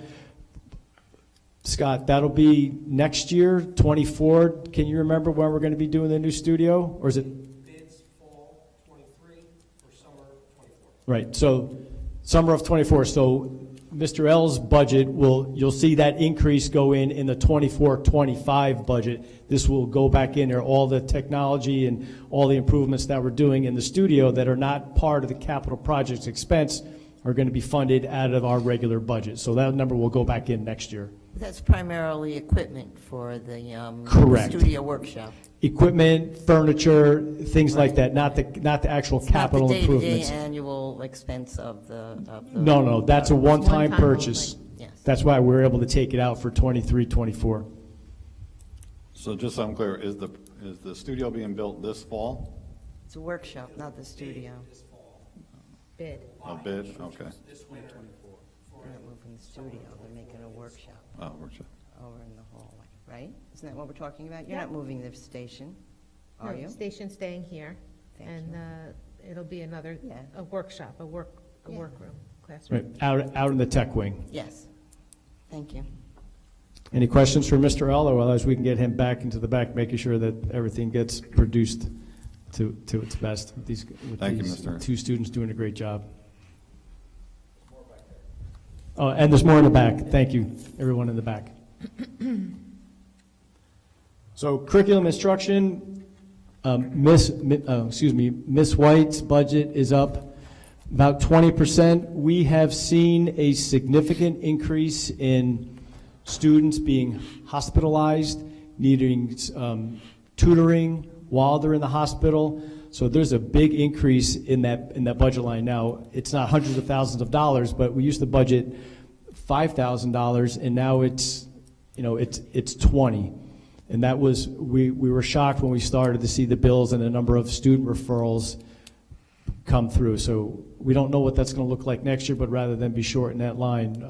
Scott, that'll be next year, 24. Can you remember when we're going to be doing the new studio? Or is it? Bids fall 23 or summer 24. Right, so summer of 24. So Mr. L's budget you'll see that increase go in the 24-25 budget. This will go back in there, all the technology and all the improvements that we're doing in the studio that are not part of the capital projects expense are going to be funded out of our regular budget. So that number will go back in next year. That's primarily equipment for the Correct. studio workshop. Equipment, furniture, things like that, not the actual capital It's not the improvements. day-to-day annual expense of the. No, that's a one-time One-time purchase. only. Yes. That's why we're able to take it out for 23, 24. So just so I'm clear, is the studio being built this fall? It's a workshop, not the studio. Bid. A bid? Okay. They're not moving the studio, they're making a workshop Oh, workshop. over in the hallway, right? Isn't that what we're talking about? You're not moving the station, are No, you? Station's staying here, Thank and it'll be another, Yeah. a workshop, a Yeah. workroom, classroom. Right, out in the tech wing. Yes. Thank you. Any questions for Mr. L, or otherwise we can get him back into the back, making sure that everything gets produced to its best with these Thank you, Mr. two students doing a great job. Oh, and there's more in the back. Thank you, everyone in the back. So curriculum instruction, Miss White's budget is up about 20%. We have seen a significant increase in students being hospitalized, needing tutoring while they're in the hospital. So there's a big increase in that budget line now. It's not hundreds of thousands of dollars, but we used to budget $5,000, and now it's 20. And that was, we were shocked when we started to see the bills and the number of student referrals come through. So we don't know what that's going to look like next year, but rather than be short in that line,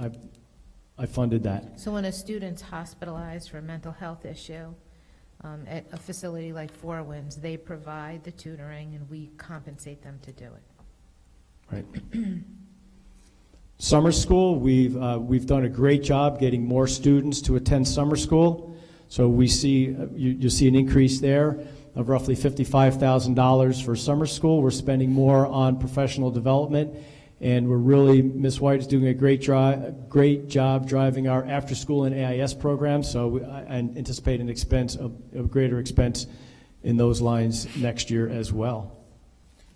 I funded that. So when a student's hospitalized for a mental health issue at a facility like Four Winds, they provide the tutoring and we compensate them to do it. Right. Summer school, we've done a great job getting more students to attend summer school. So we see, you see an increase there of roughly $55,000 for summer school. We're spending more on professional development, and we're really, Ms. White is doing a great job driving our after-school and AIS programs. So I anticipate an expense, a greater expense in those lines next year as well.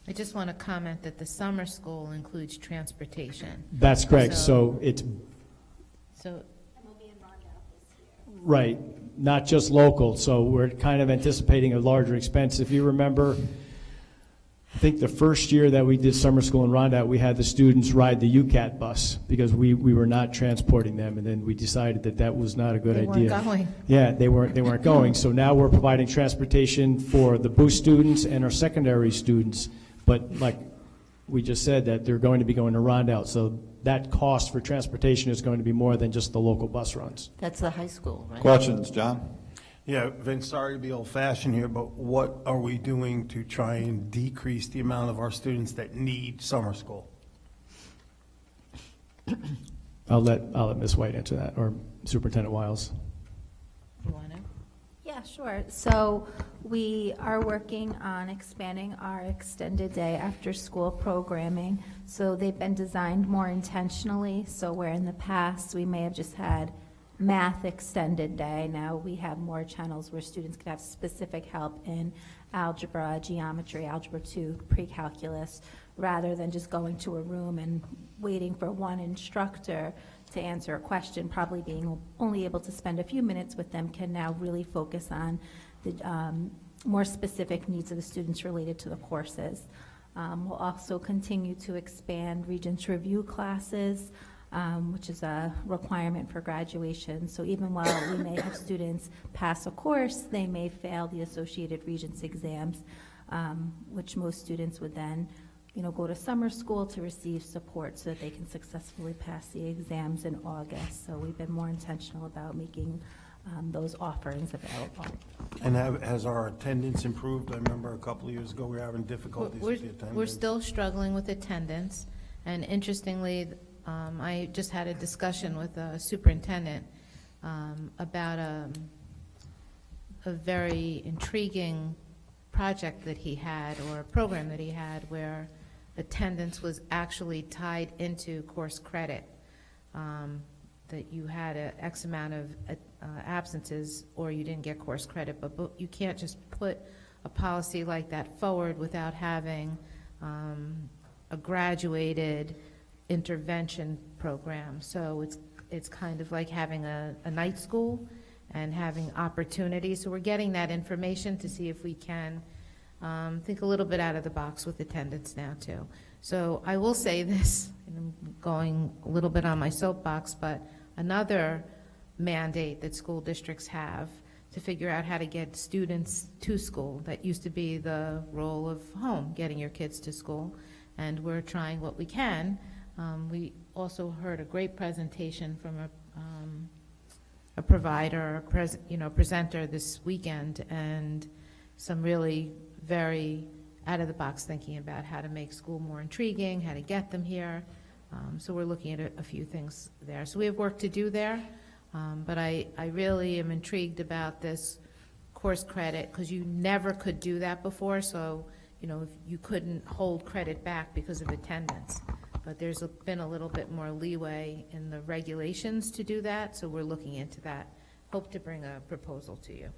I just want to comment that the summer school includes transportation. That's correct. So it's So right, not just local. So we're kind of anticipating a larger expense. If you remember, I think the first year that we did summer school in Rondout, we had the students ride the UCAT bus because we were not transporting them, and then we decided that that was not a good idea. They weren't going. Yeah, they weren't going. So now we're providing transportation for the boost students and our secondary students. But like we just said, that they're going to be going to Rondout. So that cost for transportation is going to be more than just the local bus runs. That's the high school, right? Questions, John? Yeah, Vince, sorry to be old-fashioned here, but what are we doing to try and decrease the amount of our students that need summer school? I'll let Ms. White answer that, or Superintendent Wiles. You want to? Yeah, sure. So we are working on expanding our extended day after-school programming. So they've been designed more intentionally. So where in the past we may have just had math extended day, now we have more channels where students can have specific help in algebra, geometry, algebra 2, pre-calculus, rather than just going to a room and waiting for one instructor to answer a question. Probably being only able to spend a few minutes with them can now really focus on the more specific needs of the students related to the courses. We'll also continue to expand Regents Review classes, which is a requirement for graduation. So even while we may have students pass a course, they may fail the associated Regents exams, which most students would then go to summer school to receive support so that they can successfully pass the exams in August. So we've been more intentional about making those offerings available. And has our attendance improved? I remember a couple of years ago, we were having difficulties with the attendance. We're still struggling with attendance, and interestingly, I just had a discussion with a superintendent about a very intriguing project that he had, or a program that he had, where attendance was actually tied into course credit, that you had an X amount of absences or you didn't get course credit, but you can't just put a policy like that forward without having a graduated intervention program. So it's kind of like having a night school and having opportunities. So we're getting that information to see if we can think a little bit out of the box with attendance now too. So I will say this, and I'm going a little bit on my soapbox, but another mandate that school districts have to figure out how to get students to school. That used to be the role of home, getting your kids to school, and we're trying what we can. We also heard a great presentation from a provider, presenter this weekend, and some really very out-of-the-box thinking about how to make school more intriguing, how to get them here. So we're looking at a few things there. So we have work to do there, but I really am intrigued about this course credit, because you never could do that before. So, if you couldn't hold credit back because of attendance. But there's been a little bit more leeway in the regulations to do that, so we're looking into that. Hope to bring a proposal to you.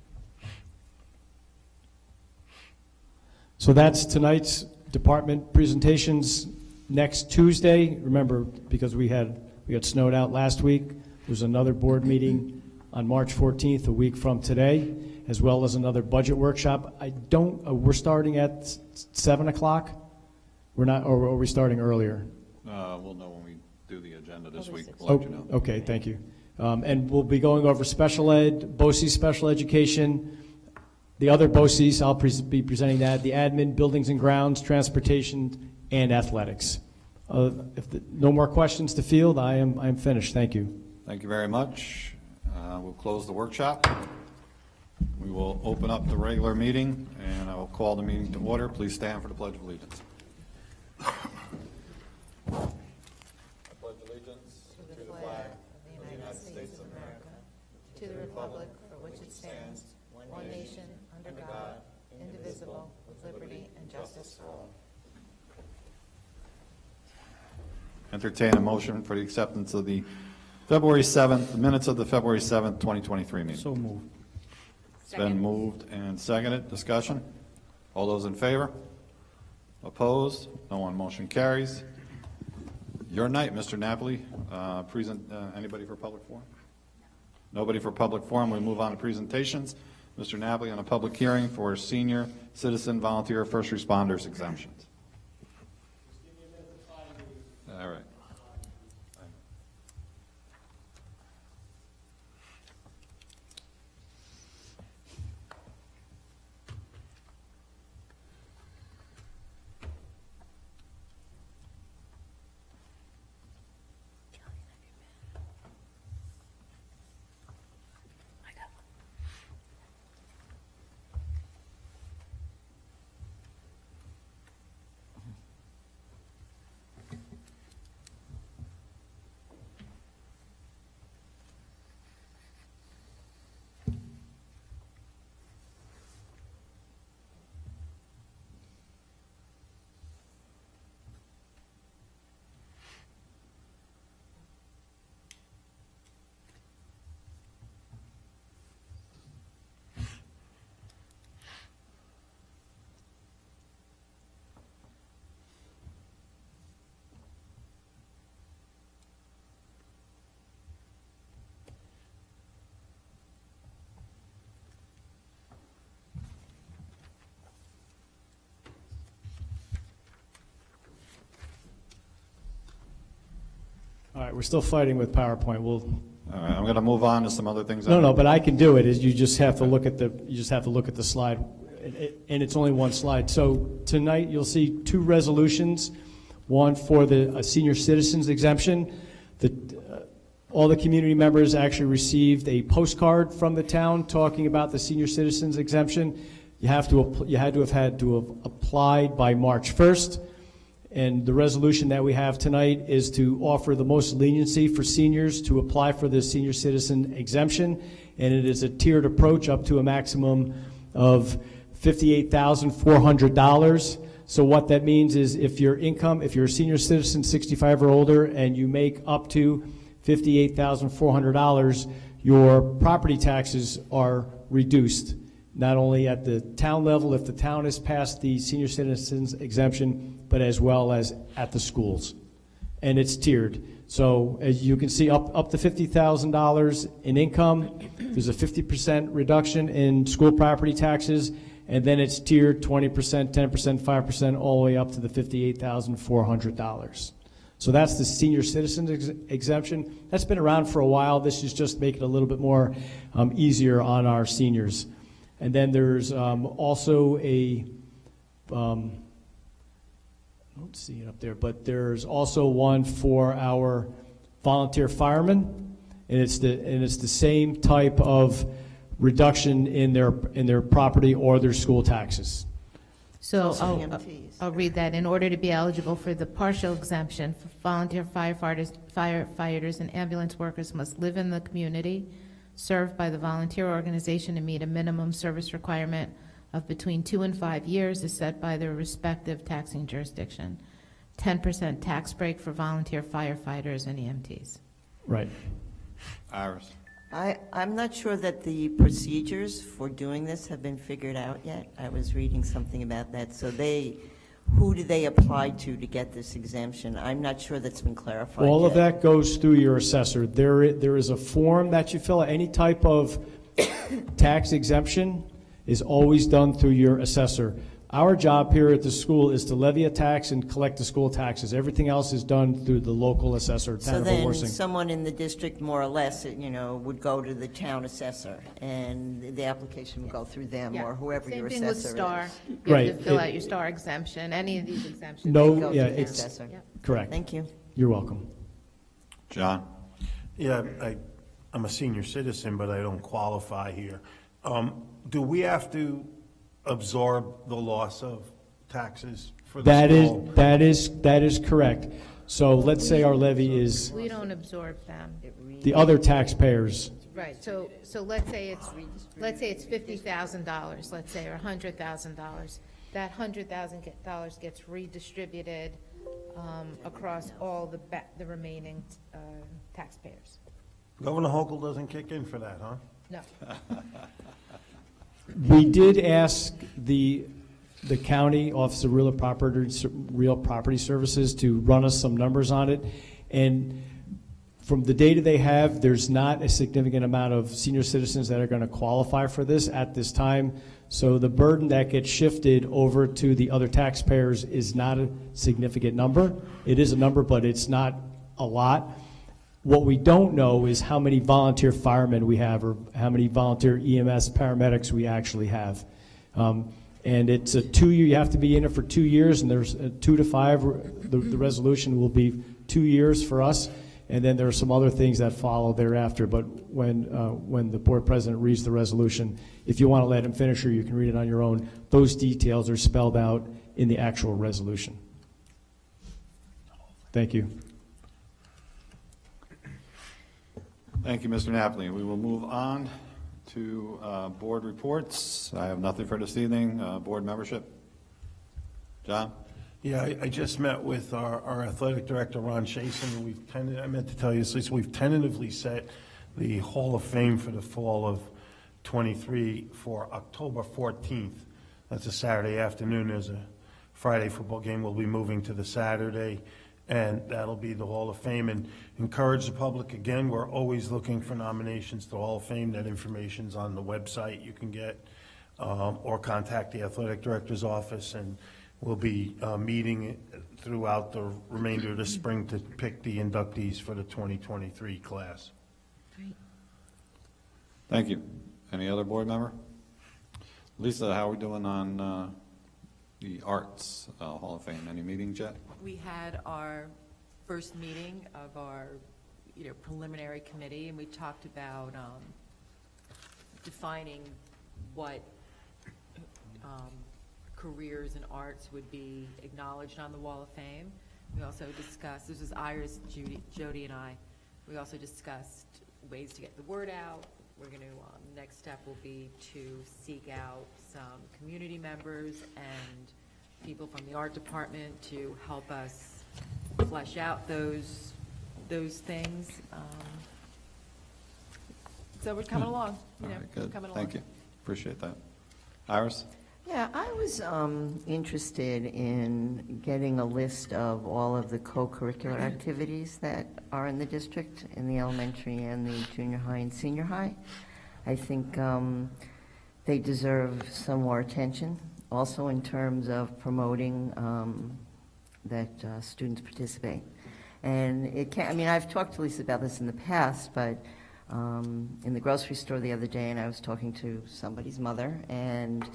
So that's tonight's department presentations. Next Tuesday, remember, because we got snowed out last week, there's another board meeting on March 14th, a week from today. as well as another budget workshop. We're starting at 7 o'clock? We're not, or are we starting earlier? We'll know when we do the agenda this week. August We'll let you know. Okay, thank you. And we'll be going over special ed, BOCES special education, the other BOCES, I'll be presenting that, the admin, buildings and grounds, transportation, and athletics. No more questions to field, I'm finished. Thank you. Thank you very much. We'll close the workshop. We will open up the regular meeting, and I will call the meeting to order. Please stand for the Pledge of Allegiance. I pledge allegiance To the flag of the United States of America, to the republic for which it stands, one nation, under God, indivisible, with liberty and justice for all. Entertain a motion for the acceptance of the February 7th, the minutes of the February 7th, 2023 meeting. So moved. It's been moved and seconded. Discussion? All those in favor? Opposed? No one. Motion carries. Your night, Mr. Napoli. Anybody for public forum? Nobody for public forum. We move on to presentations. Mr. Napoli on a public hearing for senior citizen volunteer first responders exemptions. All right. All right, we're still fighting with PowerPoint. All right, I'm going to move on to some other things. No, but I can do it. You just have to look at the slide, and it's only one slide. So tonight you'll see two resolutions, one for the senior citizens exemption. All the community members actually received a postcard from the town talking about the senior citizens exemption. You had to have applied by March 1st. And the resolution that we have tonight is to offer the most leniency for seniors to apply for the senior citizen exemption. And it is a tiered approach up to a maximum of $58,400. So what that means is if you're a senior citizen, 65 or older, and you make up to $58,400, your property taxes are reduced, not only at the town level if the town has passed the senior citizens exemption, but as well as at the schools. And it's tiered. So as you can see, up to $50,000 in income, there's a 50% reduction in school property taxes, and then it's tiered 20%, 10%, 5%, all the way up to the $58,400. So that's the senior citizens exemption. That's been around for a while. This is just making it a little bit more easier on our seniors. And then there's also I don't see it up there, but there's also one for our volunteer firemen, and it's the same type of reduction in their property or their school taxes. So Also EMTs. I'll read that. In order to be eligible for the partial exemption, volunteer firefighters and ambulance workers must live in the community, served by the volunteer organization, and meet a minimum service requirement of between 2 and 5 years as set by their respective taxing jurisdiction. 10% tax break for volunteer firefighters and EMTs. Right. Iris. I'm not sure that the procedures for doing this have been figured out yet. I was reading something about that. So who do they apply to get this exemption? I'm not sure that's been clarified All of yet. that goes through your assessor. There is a form that you fill out, any type of tax exemption is always done through your assessor. Our job here at the school is to levy a tax and collect the school taxes. Everything else is done through the local assessor, So town of then Owarsing. someone in the district, more or less, would go to the town assessor, and the application would go through them, Yeah. or whoever your Same thing with assessor STAR. is. You have to Right. fill out your STAR exemption, any of these exemptions. No, They go yeah, through the it's, assessor. Yep. correct. Thank you. You're welcome. John? Yeah, I'm a senior citizen, but I don't qualify here. Do we have to absorb the loss of taxes for the school? That is correct. So let's say our levy is We don't absorb them. the other taxpayers. Right, so let's say it's $50,000, let's say, or $100,000. That $100,000 gets redistributed across all the remaining taxpayers. Governor Hochul doesn't kick in for that, huh? No. We did ask the county Office of Real Property Services to run us some numbers on it, and from the data they have, there's not a significant amount of senior citizens that are going to qualify for this at this time. So the burden that gets shifted over to the other taxpayers is not a significant number. It is a number, but it's not a lot. What we don't know is how many volunteer firemen we have, or how many volunteer EMS paramedics we actually have. And it's a 2-year, you have to be in it for 2 years, and there's 2 to 5, the resolution will be 2 years for us, and then there are some other things that follow thereafter. But when the board president reads the resolution, if you want to let him finish, or you can read it on your own, those details are spelled out in the actual resolution. Thank you. Thank you, Mr. Napoli. We will move on to board reports. I have nothing for this evening. Board membership. John? Yeah, I just met with our athletic director, Ron Chasen. I meant to tell you this, we've tentatively set the Hall of Fame for the fall of '23 for October 14th. That's a Saturday afternoon. There's a Friday football game. We'll be moving to the Saturday, and that'll be the Hall of Fame. And encourage the public, again, we're always looking for nominations to the Hall of Fame. That information's on the website you can get, or contact the athletic director's office, and we'll be meeting throughout the remainder of the spring to pick the inductees for the 2023 class. Great. Thank you. Any other board member? Lisa, how are we doing on the Arts Hall of Fame? Any meetings yet? We had our first meeting of our, preliminary committee, and we talked about defining what careers in arts would be acknowledged on the Wall of Fame. We also discussed, this was Iris, Jody, and I, we also discussed ways to get the word out. We're going to, next step will be to seek out some community members and people from the art department to help us flesh out those things. So we're coming along. All right, good. Coming along. Thank you. Appreciate that. Iris? Yeah, I was interested in getting a list of all of the co-curricular activities that are in the district, in the elementary and the junior high and senior high. I think they deserve some more attention, also in terms of promoting that students participate. And it can't, I've talked to Lisa about this in the past, but in the grocery store the other day, and I was talking to somebody's mother, and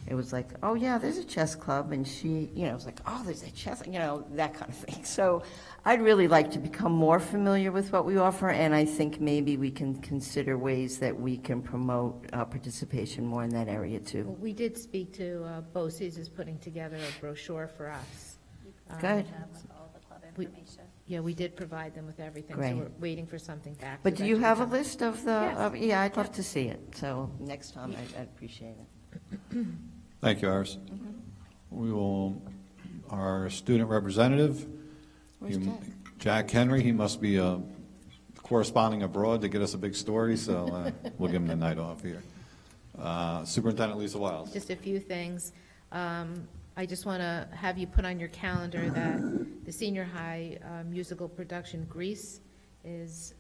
it was like, oh yeah, there's a chess club, and she, was like, oh, there's a chess, that kind of thing. So I'd really like to become more familiar with what we offer, and I think maybe we can consider ways that we can promote participation more in that area too. Well, we did speak to, BOCES is putting together a brochure for us. Good. Yeah, we did provide them with everything, so Great. we're waiting for something back. But so do you that should have a come. list of the, Yes. yeah, I'd love to see it, so next time I'd appreciate it. Thank you, Iris. We will, our student representative, Where's Jack? Jack Henry, he must be corresponding abroad to get us a big story, so we'll give him the night off here. Superintendent Lisa Wiles. Just a few things. I just want to have you put on your calendar that the senior high musical production Grease is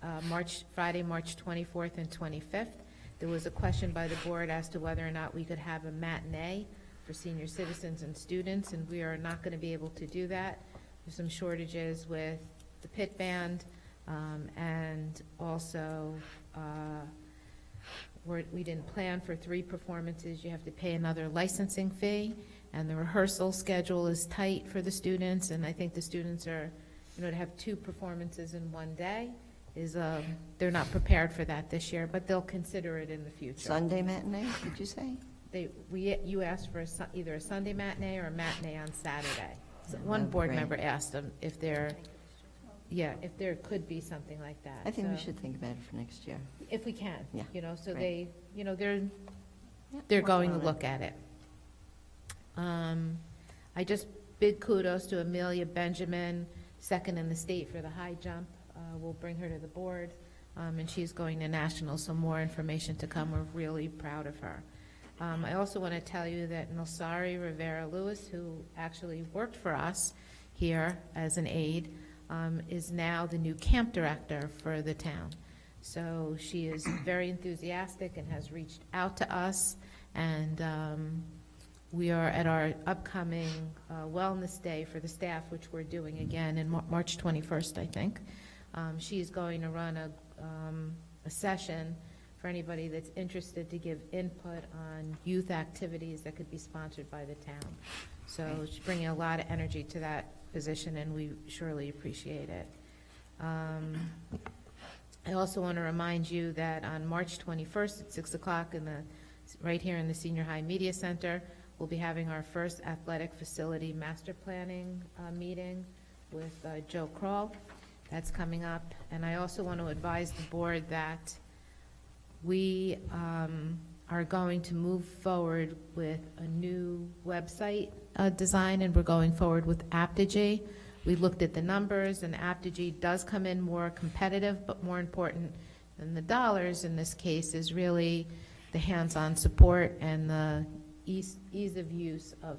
Friday, March 24th and 25th. There was a question by the board as to whether or not we could have a matinee for senior citizens and students, and we are not going to be able to do that. There's some shortages with the pit band, and also we didn't plan for 3 performances. You have to pay another licensing fee, and the rehearsal schedule is tight for the students, and I think the students are, to have 2 performances in one day is, they're not prepared for that this year, but they'll consider it in the future. Sunday matinee, did you say? You asked for either a Sunday matinee or a matinee on Saturday. So one board Great. member asked them if there could be something like that. I think we So, should think about it for next year. if we can, Yeah, so great. they're Working going to on it. look at it. I just big kudos to Amelia Benjamin, second in the state for the high jump. We'll bring her to the board, and she's going to nationals, so more information to come. We're really proud of her. I also want to tell you that Nilsari Rivera Lewis, who actually worked for us here as an aide, is now the new camp director for the town. So she is very enthusiastic and has reached out to us, and we are at our upcoming wellness day for the staff, which we're doing again in March 21st, I think. She's going to run a session for anybody that's interested to give input on youth activities that could be sponsored by the town. So she's bringing a lot of energy to that position, and we surely appreciate it. I also want to remind you that on March 21st at 6 o'clock right here in the Senior High Media Center, we'll be having our first athletic facility master planning meeting with Joe Kroll. That's coming up. And I also want to advise the board that we are going to move forward with a new website design, and we're going forward with Aptigee. We looked at the numbers, and Aptigee does come in more competitive, but more important than the dollars in this case is really the hands-on support and the ease of use of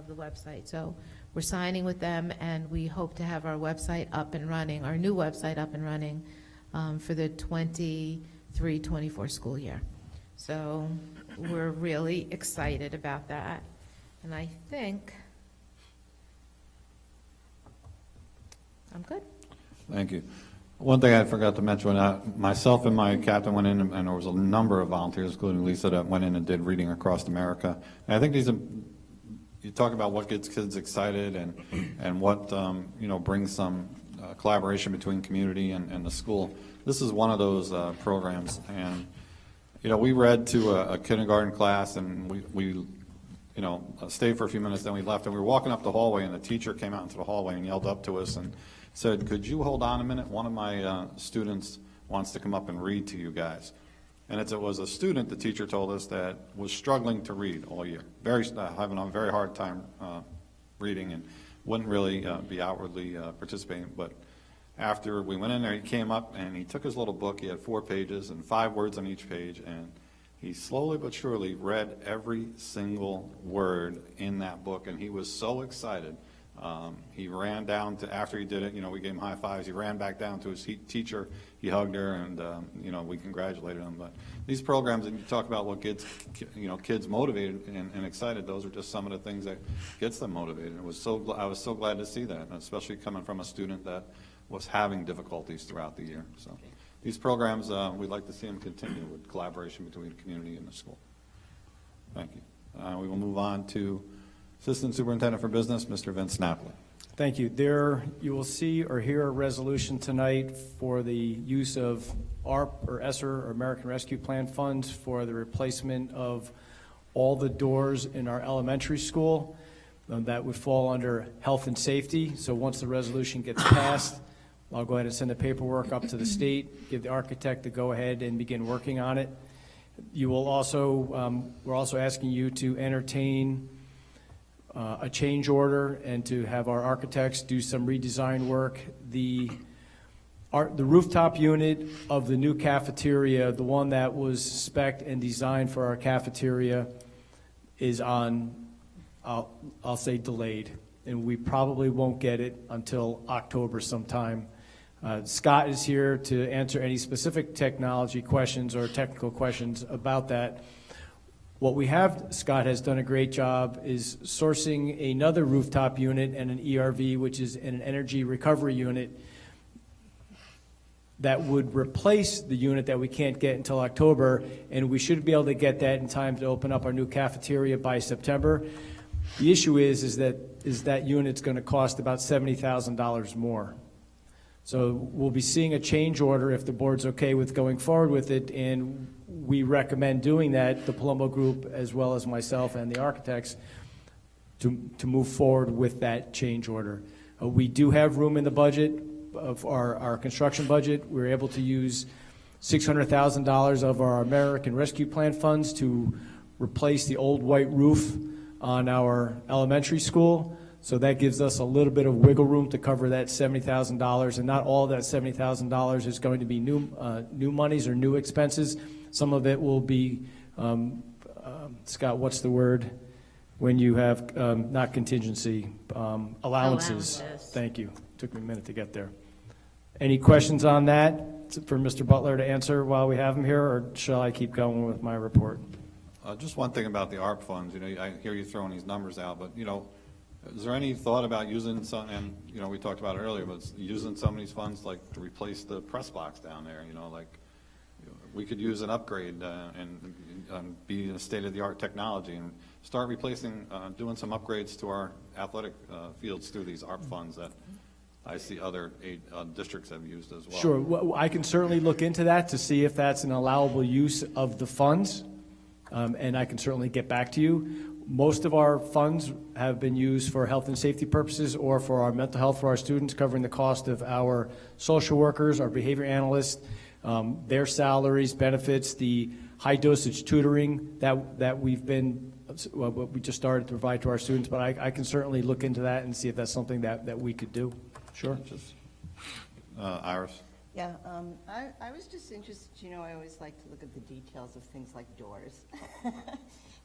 the website. So we're signing with them, and we hope to have our website up and running, our new website up and running for the 23-24 school year. So we're really excited about that. And I think I'm good. Thank you. One thing I forgot to mention, myself and my captain went in, and there was a number of volunteers, including Lisa, that went in and did Reading Across America. And I think you talk about what gets kids excited and what, brings some collaboration between community and the school. This is one of those programs. And, we read to a kindergarten class, and we stayed for a few minutes, then we left, and we were walking up the hallway, and the teacher came out into the hallway and yelled up to us and said, "Could you hold on a minute? One of my students wants to come up and read to you guys." And it was a student, the teacher told us, that was struggling to read all year, having a very hard time reading, and wouldn't really be outwardly participating. But after we went in there, he came up and he took his little book. He had 4 pages and 5 words on each page, and he slowly but surely read every single word in that book, and he was so excited. He ran down to, after he did it, we gave him high fives. He ran back down to his teacher. He hugged her, and, we congratulated him. But these programs, and you talk about what gets, kids motivated and excited, those are just some of the things that gets them motivated. I was so glad to see that, especially coming from a student that was having difficulties throughout the year. So these programs, we'd like to see them continue with collaboration between the community and the school. Thank you. We will move on to Assistant Superintendent for Business, Mr. Vince Napoli. Thank you. There, you will see or hear a resolution tonight for the use of ARP or ESSER or American Rescue Plan funds for the replacement of all the doors in our elementary school. That would fall under health and safety. So once the resolution gets passed, I'll go ahead and send the paperwork up to the state, give the architect to go ahead and begin working on it. You will also, we're also asking you to entertain a change order and to have our architects do some redesign work. The rooftop unit of the new cafeteria, the one that was spec'd and designed for our cafeteria, is on, I'll say delayed, and we probably won't get it until October sometime. Scott is here to answer any specific technology questions or technical questions about that. What we have, Scott has done a great job, is sourcing another rooftop unit and an ERV, which is an energy recovery unit, that would replace the unit that we can't get until October, and we should be able to get that in time to open up our new cafeteria by September. The issue is that unit's going to cost about $70,000 more. So we'll be seeing a change order if the board's okay with going forward with it, and we recommend doing that, the Palumbo Group, as well as myself and the architects, to move forward with that change order. We do have room in the budget of our construction budget. We were able to use $600,000 of our American Rescue Plan funds to replace the old white roof on our elementary school. So that gives us a little bit of wiggle room to cover that $70,000, and not all of that $70,000 is going to be new monies or new expenses. Some of it will be, Scott, what's the word? When you have, not contingency, allowances. Thank you. Took me a minute to get there. Any questions on that for Mr. Butler to answer while we have him here, or shall I keep going with my report? Just one thing about the ARP funds, I hear you throwing these numbers out, but, is there any thought about using some, and, we talked about it earlier, but using some of these funds, like, to replace the press box down there, we could use an upgrade and be in state-of-the-art technology and start replacing, doing some upgrades to our athletic fields through these ARP funds that I see other districts have used as well. Sure. Well, I can certainly look into that to see if that's an allowable use of the funds, and I can certainly get back to you. Most of our funds have been used for health and safety purposes or for our mental health for our students, covering the cost of our social workers, our behavior analysts, their salaries, benefits, the high dosage tutoring that we just started to provide to our students. But I can certainly look into that and see if that's something that we could do. Sure. Iris? Yeah, I was just interested, I always like to look at the details of things like doors.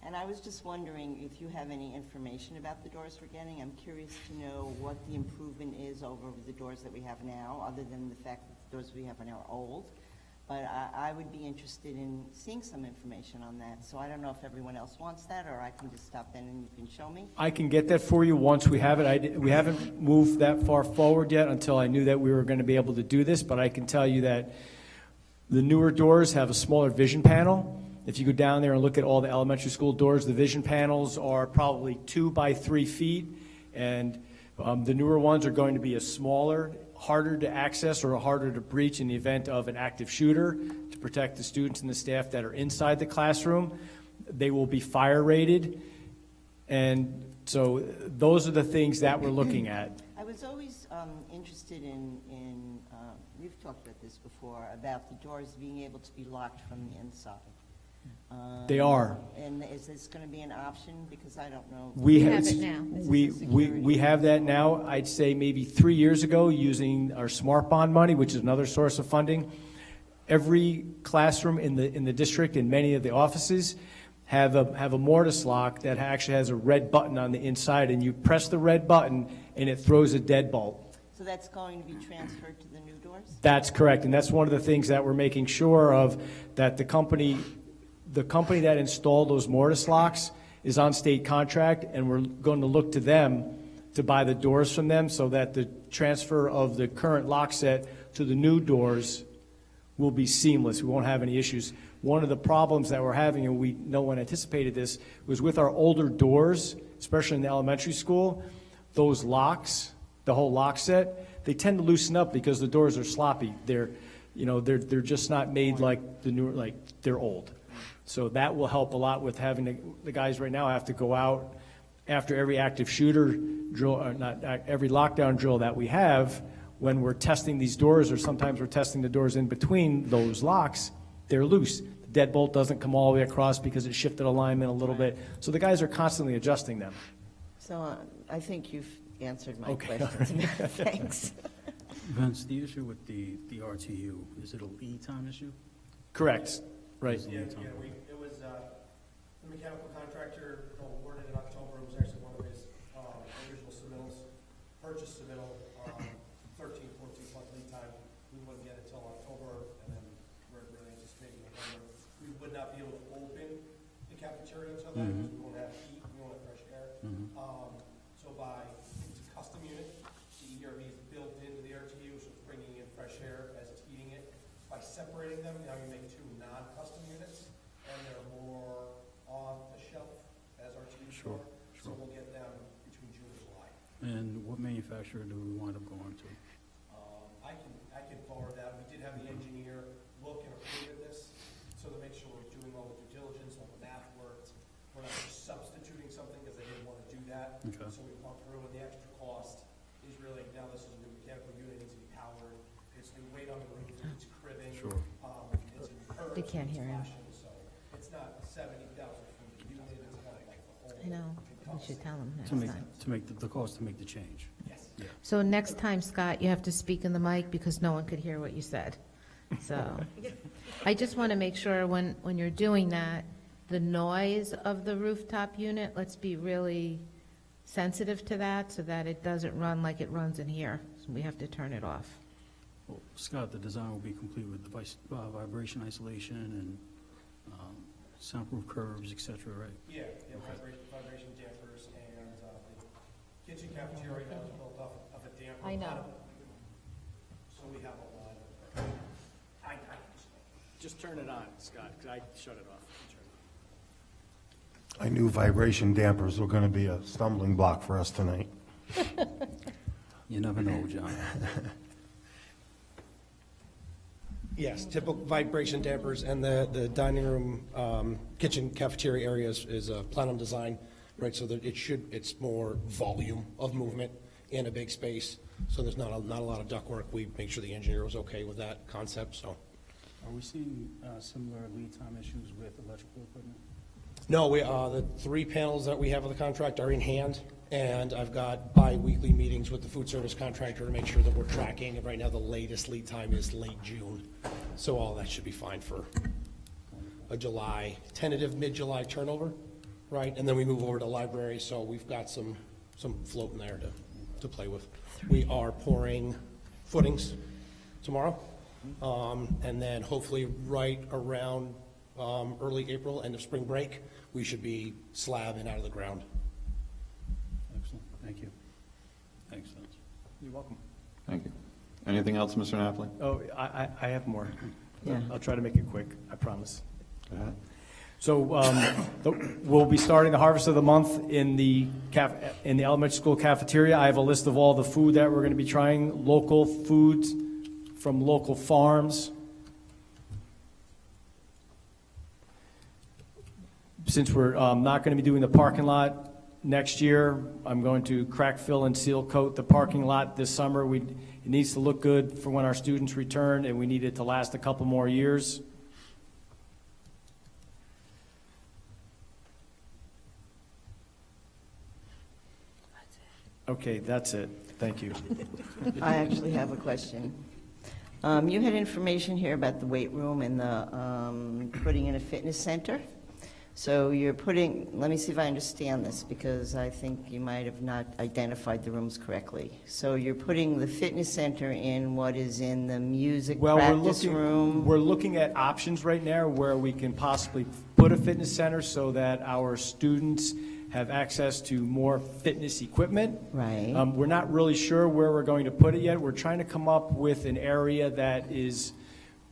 And I was just wondering if you have any information about the doors we're getting. I'm curious to know what the improvement is over the doors that we have now, other than the fact that the doors we have now are old. But I would be interested in seeing some information on that. So I don't know if everyone else wants that, or I can just stop in and you can show me. I can get that for you once we have it. We haven't moved that far forward yet until I knew that we were going to be able to do this, but I can tell you that the newer doors have a smaller vision panel. If you go down there and look at all the elementary school doors, the vision panels are probably 2 by 3 feet, and the newer ones are going to be a smaller, harder to access or harder to breach in the event of an active shooter to protect the students and the staff that are inside the classroom. They will be fire rated, and so those are the things that we're looking at. I was always interested in we've talked about this before, about the doors being able to be locked from the inside. They are. And is this going to be an option? Because I don't know. We have it now. We have that now. I'd say maybe 3 years ago, using our Smart Bond money, which is another source of funding. Every classroom in the district and many of the offices have a mortise lock that actually has a red button on the inside, and you press the red button and it throws a deadbolt. So that's going to be transferred to the new doors? That's correct, and that's one of the things that we're making sure of, that the company that installed those mortise locks is on state contract, and we're going to look to them to buy the doors from them so that the transfer of the current lock set to the new doors will be seamless. We won't have any issues. One of the problems that we're having, and no one anticipated this, was with our older doors, especially in the elementary school, those locks, the whole lock set, they tend to loosen up because the doors are sloppy. They're just not made like the newer, like they're old. So that will help a lot with having the guys right now have to go out after every active shooter drill, or not every lockdown drill that we have, when we're testing these doors, or sometimes we're testing the doors in between those locks, they're loose. The deadbolt doesn't come all the way across because it shifted alignment a little bit. So the guys are constantly adjusting them. So I think you've answered my Okay. questions. Thanks. Vince, the issue with the RTU, is it a lead time issue? Correct. Right. Yeah, it was, the mechanical contractor awarded in October. It was actually one of his original submittals, purchase submittal, 13, 14 month lead time. we wouldn't get it till October, and then we're really anticipating November. We would not be able to open the cafeteria until then, because we won't have heat, we won't have fresh air. So it's a custom unit, the ERV is built into the RTU, so it's bringing in fresh air as it's heating it. By separating them, now you make two non-custom units, and they're more on the shelf as RTUs Sure, are. So we'll get them between June and July. And what manufacturer do we wind up going to? I can forward that. We did have the engineer look and approve of this, so to make sure we're doing all the due diligence, all the math works. We're not just substituting something because they didn't want to do that. Okay. So we went through, and the extra cost is really, now this is a new mechanical unit, it needs to be powered. It's new weight on the roof, it's cribbing. Sure. It's in curves, They can't hear him. flashing, so it's not 70,000 from the unit, it's kind of like the whole. I know, we should tell them next To make, time. to make the cost to make the change? Yes. So next time, Scott, you have to speak in the mic because no one could hear what you said. So I just want to make sure when you're doing that, the noise of the rooftop unit, let's be really sensitive to that so that it doesn't run like it runs in here. So we have to turn it off. Well, Scott, the design will be complete with device, vibration isolation and soundproof curves, et cetera, right? Yeah, vibration dampers, and the kitchen cafeteria now is built off of a damper. I know. So we have a lot of, I Just turn it on, Scott, because I shut it off. I knew vibration dampers were gonna be a stumbling block for us tonight. You never know, John. Yes, typical vibration dampers, and the dining room, kitchen cafeteria area is a plenum design, right, so that it's more volume of movement in a big space, so there's not a lot of ductwork. We make sure the engineer was okay with that concept, so. Are we seeing similar lead time issues with electrical equipment? No, the 3 panels that we have of the contract are in hand, and I've got bi-weekly meetings with the food service contractor to make sure that we're tracking, and right now the latest lead time is late June. So all that should be fine for a tentative mid-July turnover, right? And then we move over to library, so we've got some float in there to play with. We are pouring footings tomorrow, and then hopefully right around early April, end of spring break, we should be slabbing out of the ground. Excellent, thank you. Thanks, Vince. You're welcome. Thank you. Anything else, Mr. Napoli? Oh, I have more. Yeah. I'll try to make it quick, I promise. Go ahead. So we'll be starting the harvest of the month in the elementary school cafeteria. I have a list of all the food that we're going to be trying, local foods from local farms. Since we're not going to be doing the parking lot next year, I'm going to crack fill and seal coat the parking lot this summer. It needs to look good for when our students return, and we need it to last a couple more years. Okay, that's it. Thank you. I actually have a question. You had information here about the weight room and the putting in a fitness center. So you're putting, let me see if I understand this, because I think you might have not identified the rooms correctly. So you're putting the fitness center in what is in the music practice room? We're looking at options right now where we can possibly put a fitness center so that our students have access to more fitness equipment. Right. We're not really sure where we're going to put it yet. We're trying to come up with an area that is,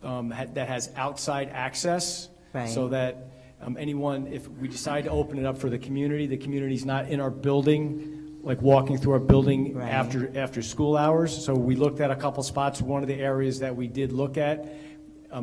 that has outside access. Right. So that anyone, if we decide to open it up for the community's not in our building, like walking through our building Right. after school hours. So we looked at a couple spots. One of the areas that we did look at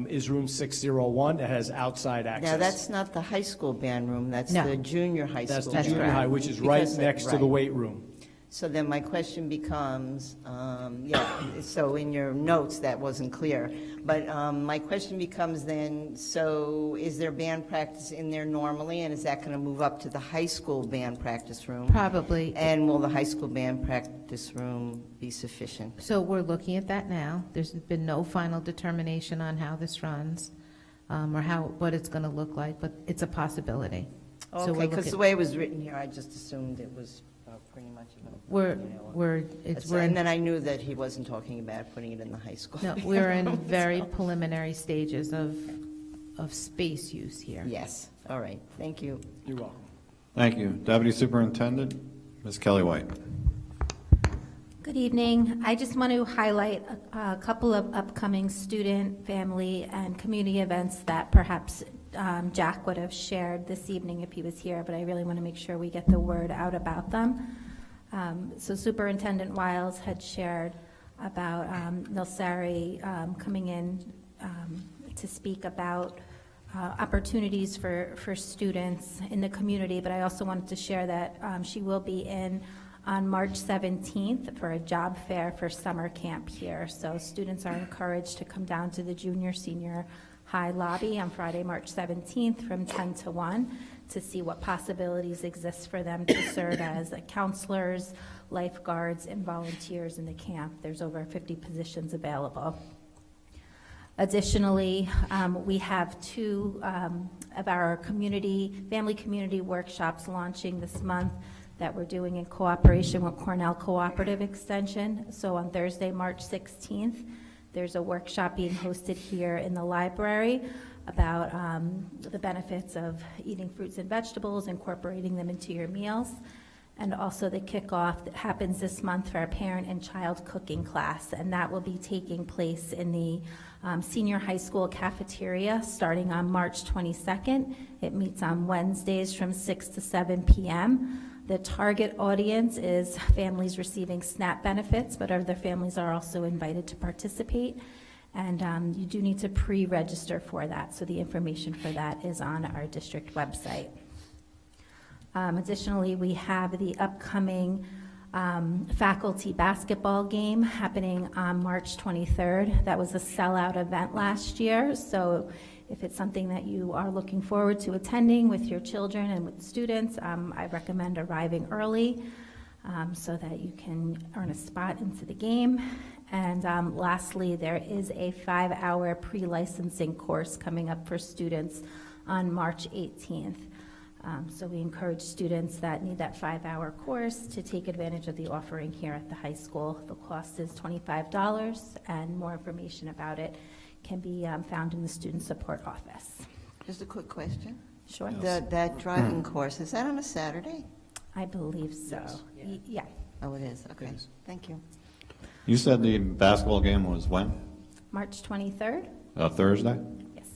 is room 601 that has outside access. Now, that's not the high school band room, that's No. the junior high school. That's the That's junior correct. high, which is right Because- next to the right. weight room. So then my question becomes, so in your notes, that wasn't clear. But my question becomes then, so is there band practice in there normally? And is that going to move up to the high school band practice room? Probably. And will the high school band practice room be sufficient? So we're looking at that now. There's been no final determination on how this runs, or what it's going to look like, but it's a possibility. So we're Okay, because looking- the way it was written here, I just assumed it was pretty much of a. We're, you know, we're, And then I knew that he wasn't talking about putting it in the high school. no, we're in So- very preliminary stages of space use here. Yes, all right, thank you. You're welcome. Thank you. Deputy Superintendent, Ms. Kelly White. Good evening. I just want to highlight a couple of upcoming student, family, and community events that perhaps Jack would have shared this evening if he was here, but I really want to make sure we get the word out about them. So Superintendent Wiles had shared about Nilsari coming in to speak about opportunities for students in the community, but I also wanted to share that she will be in on March 17th for a job fair for summer camp here. So students are encouraged to come down to the junior, senior high lobby on Friday, March 17th from 10 to 1 to see what possibilities exist for them to serve as counselors, lifeguards, and volunteers in the camp. There's over 50 positions available. Additionally, we have two of our family community workshops launching this month that we're doing in cooperation with Cornell Cooperative Extension. So on Thursday, March 16th, there's a workshop being hosted here in the library about the benefits of eating fruits and vegetables, incorporating them into your meals, and also the kickoff that happens this month for our parent and child cooking class, and that will be taking place in the senior high school cafeteria starting on March 22nd. It meets on Wednesdays from 6 to 7 p.m. The target audience is families receiving SNAP benefits, but other families are also invited to participate. And you do need to pre-register for that, so the information for that is on our district website. Additionally, we have the upcoming faculty basketball game happening on March 23rd. That was a sellout event last year, so if it's something that you are looking forward to attending with your children and with students, I recommend arriving early so that you can earn a spot into the game. And lastly, there is a 5-hour pre-licensing course coming up for students on March 18th. So we encourage students that need that 5-hour course to take advantage of the offering here at the high school. The cost is $25, and more information about it can be found in the Student Support Office. Just a quick question. Sure. That driving course, is that on a Saturday? I believe so. Yes. Yeah. Oh, it is, okay, is. thank you. You said the basketball game was when? March 23rd? Thursday? Yes.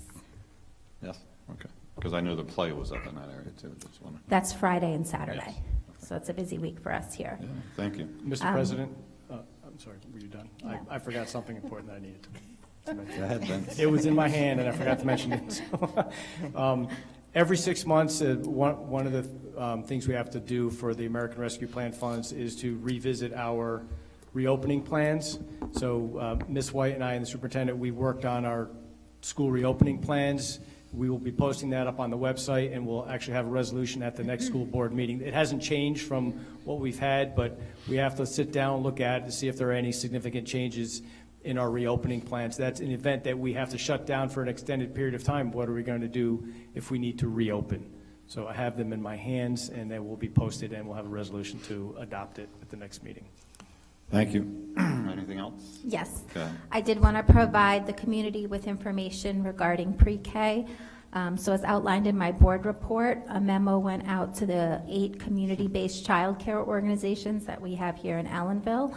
Yes, okay. Because I knew the play was up in that area too, just wondering. That's Friday and Saturday. Yes. So it's a busy week for us here. Yeah, thank you. Mr. President, I'm sorry, were you done? Yeah. I forgot something important that I needed to mention. Go ahead, Vince. It was in my hand, and I forgot to mention it. So, every 6 months, one of the things we have to do for the American Rescue Plan funds is to revisit our reopening plans. So Ms. White and I and the superintendent, we worked on our school reopening plans. We will be posting that up on the website, and we'll actually have a resolution at the next school board meeting. It hasn't changed from what we've had, but we have to sit down and look at it to see if there are any significant changes in our reopening plans. That's an event that we have to shut down for an extended period of time. What are we going to do if we need to reopen? So I have them in my hands, and they will be posted, and we'll have a resolution to adopt it at the next meeting. Thank you. Anything else? Yes. Okay. I did want to provide the community with information regarding pre-K. So as outlined in my board report, a memo went out to the 8 community-based childcare organizations that we have here in Allenville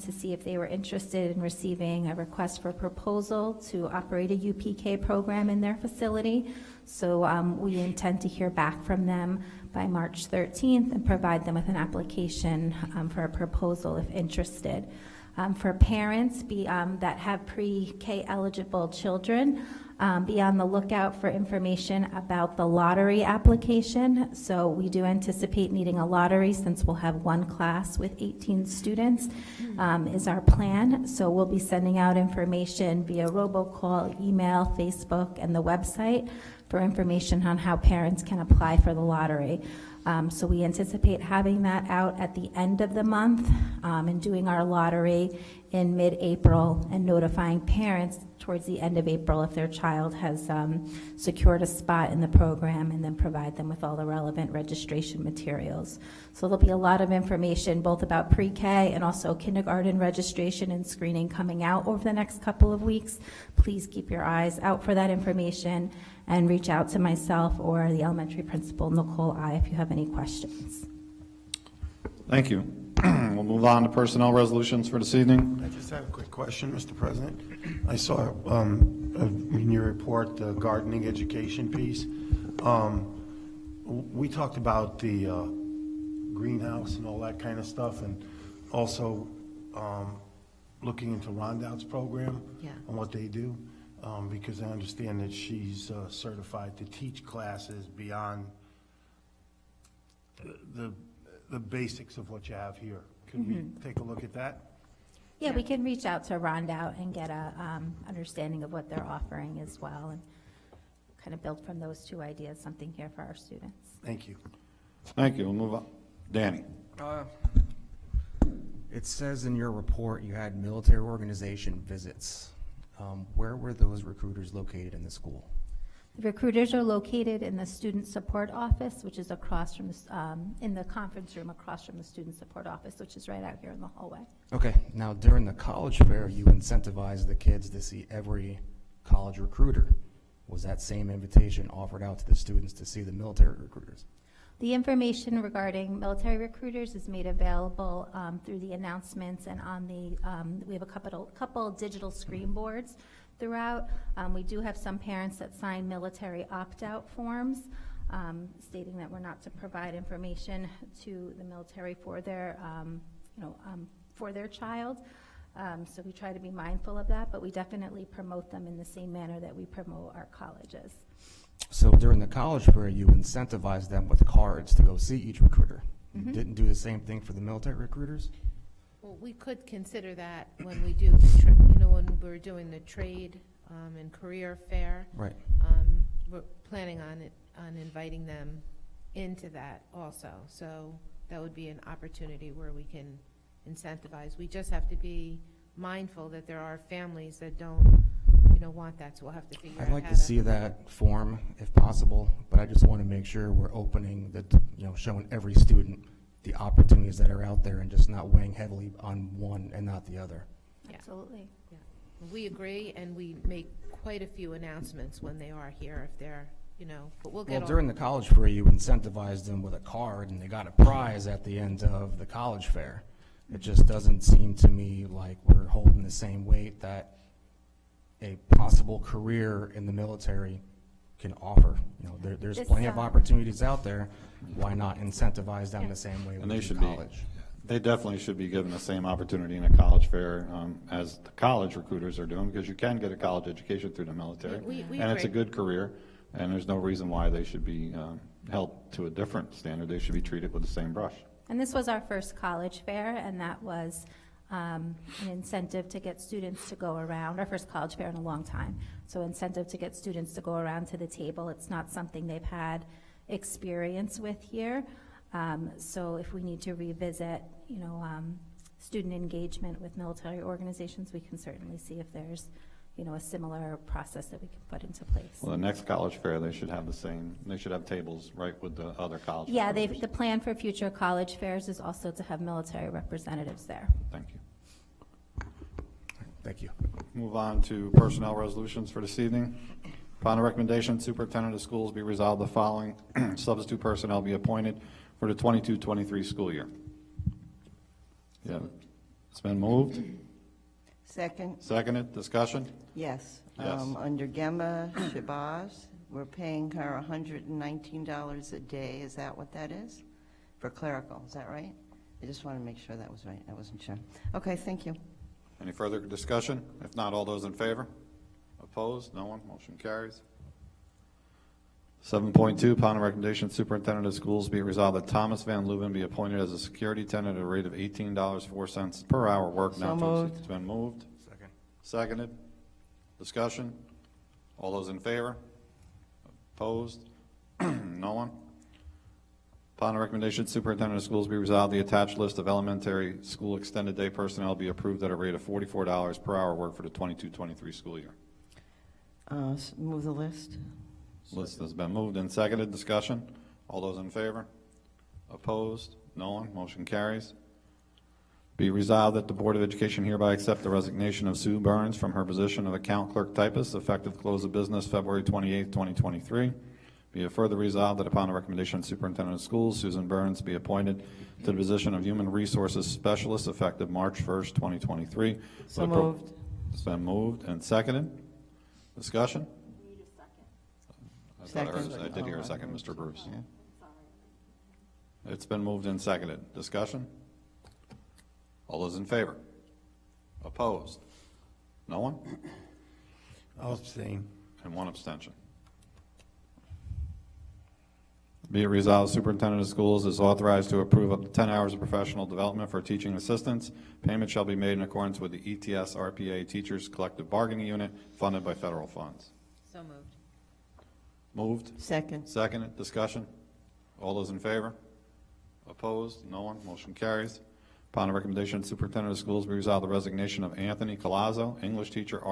to see if they were interested in receiving a request for proposal to operate a UPK program in their facility. So we intend to hear back from them by March 13th and provide them with an application for a proposal if interested. For parents that have pre-K eligible children, be on the lookout for information about the lottery application. So we do anticipate needing a lottery since we'll have one class with 18 students is our plan. So we'll be sending out information via robocall, email, Facebook, and the website for information on how parents can apply for the lottery. So we anticipate having that out at the end of the month and doing our lottery in mid-April and notifying parents towards the end of April if their child has secured a spot in the program, and then provide them with all the relevant registration materials. So there'll be a lot of information both about pre-K and also kindergarten registration and screening coming out over the next couple of weeks. Please keep your eyes out for that information and reach out to myself or the elementary principal, Nicole I, if you have any questions. Thank you. We'll move on to personnel resolutions for this evening. I just had a quick question, Mr. President. I saw in your report the gardening education piece. We talked about the greenhouse and all that kind of stuff, and also looking into Rondout's program Yeah. and what they do, because I understand that she's certified to teach classes beyond the basics of what you have here. Could we take a look at that? Yeah, we can reach out to Rondout and get a understanding of what they're offering as well, and kind of build from those two ideas something here for our students. Thank you. Thank you. We'll move on. Danny. It says in your report you had military organization visits. Where were those recruiters located in the school? The recruiters are located in the student support office, which is across from, in the conference room across from the student support office, which is right out here in the hallway. Okay, now during the college fair, you incentivized the kids to see every college recruiter. Was that same invitation offered out to the students to see the military recruiters? The information regarding military recruiters is made available through the announcements and on the, we have a couple digital screen boards throughout. We do have some parents that sign military opt-out forms stating that we're not to provide information to the military for their, for their child. So we try to be mindful of that, but we definitely promote them in the same manner that we promote our colleges. So during the college fair, you incentivized them with cards to go see each recruiter. You didn't do the same thing for the military recruiters? Well, we could consider that when we do, when we're doing the trade and career fair. Right. We're planning on inviting them into that also. So that would be an opportunity where we can incentivize. We just have to be mindful that there are families that don't, want that, so we'll have to figure out I'd how like to see that form if possible, but I just want to make sure we're opening the, showing every student the opportunities that are out there and just not weighing heavily on one and not the other. Yeah. Absolutely. Yeah. We agree, and we make quite a few announcements when they are here, if they're, but we'll get Well, all. during the college fair, you incentivized them with a card and they got a prize at the end of the college fair. It just doesn't seem to me like we're holding the same weight that a possible career in the military can offer. There's This, plenty of opportunities out there. Why not incentivize them the same way And we they do should be, college? they definitely should be given the same opportunity in a college fair as the college recruiters are doing, because you can get a college education through the military. We And it's a agree. good career, and there's no reason why they should be held to a different standard. They should be treated with the same brush. And this was our first college fair, and that was an incentive to get students to go around, our first college fair in a long time. So incentive to get students to go around to the table. It's not something they've had experience with here. So if we need to revisit, student engagement with military organizations, we can certainly see if there's, a similar process that we can put into place. Well, the next college fair, they should have they should have tables right with the other college Yeah, recruiters. the plan for future college fairs is also to have military representatives there. Thank you. Thank you. Move on to personnel resolutions for this evening. Upon the recommendation, superintendent of schools be resolved the following substitute personnel be appointed for the 22-23 school year. Yeah, it's been moved, Second, seconded, discussion? yes. Yes. Under Gemma Shabazz, we're paying her $119 a day. Is that what that is? For clerical, is that right? I just want to make sure that was right. I wasn't sure. Okay, thank you. Any further discussion? If not, all those in favor? Opposed? No one? Motion carries. 7.2, upon the recommendation, superintendent of schools be resolved that Thomas Van Leuven be appointed as a security attendant at a rate of $18.04 per hour work. So not to moved. exceed. It's been moved. Second. Seconded. Discussion? All those in favor? Opposed? No one? Upon the recommendation, superintendent of schools be resolved the attached list of elementary school extended day personnel be approved at a rate of $44 per hour work for the 22-23 school year. Move the list. List has been moved and seconded. Discussion. All those in favor? Opposed? No one? Motion carries. Be resolved that the Board of Education hereby accept the resignation of Sue Burns from her position of account clerk typist effective close of business February 28, 2023. Be it further resolved that upon the recommendation of Superintendent of Schools, Susan Burns be appointed to the position of Human Resources Specialist effective March 1st, 2023. So moved. It's been moved and seconded. Discussion? Second. I did hear a second, Mr. Bruce. It's been moved and seconded. Discussion? All those in favor? Opposed? No one? I'll abstain. And one abstention. Be it resolved, Superintendent of Schools is authorized to approve up to 10 hours of professional development for teaching assistants. Payment shall be made in accordance with the ETS RPA Teachers Collective Bargaining Unit funded by federal funds. So moved. Moved? Second. Seconded. Discussion? All those in favor? Opposed? No one? Motion carries. Upon the recommendation of the Superintendent of Schools, be resolved the resignation of Anthony Colazzo, English teacher,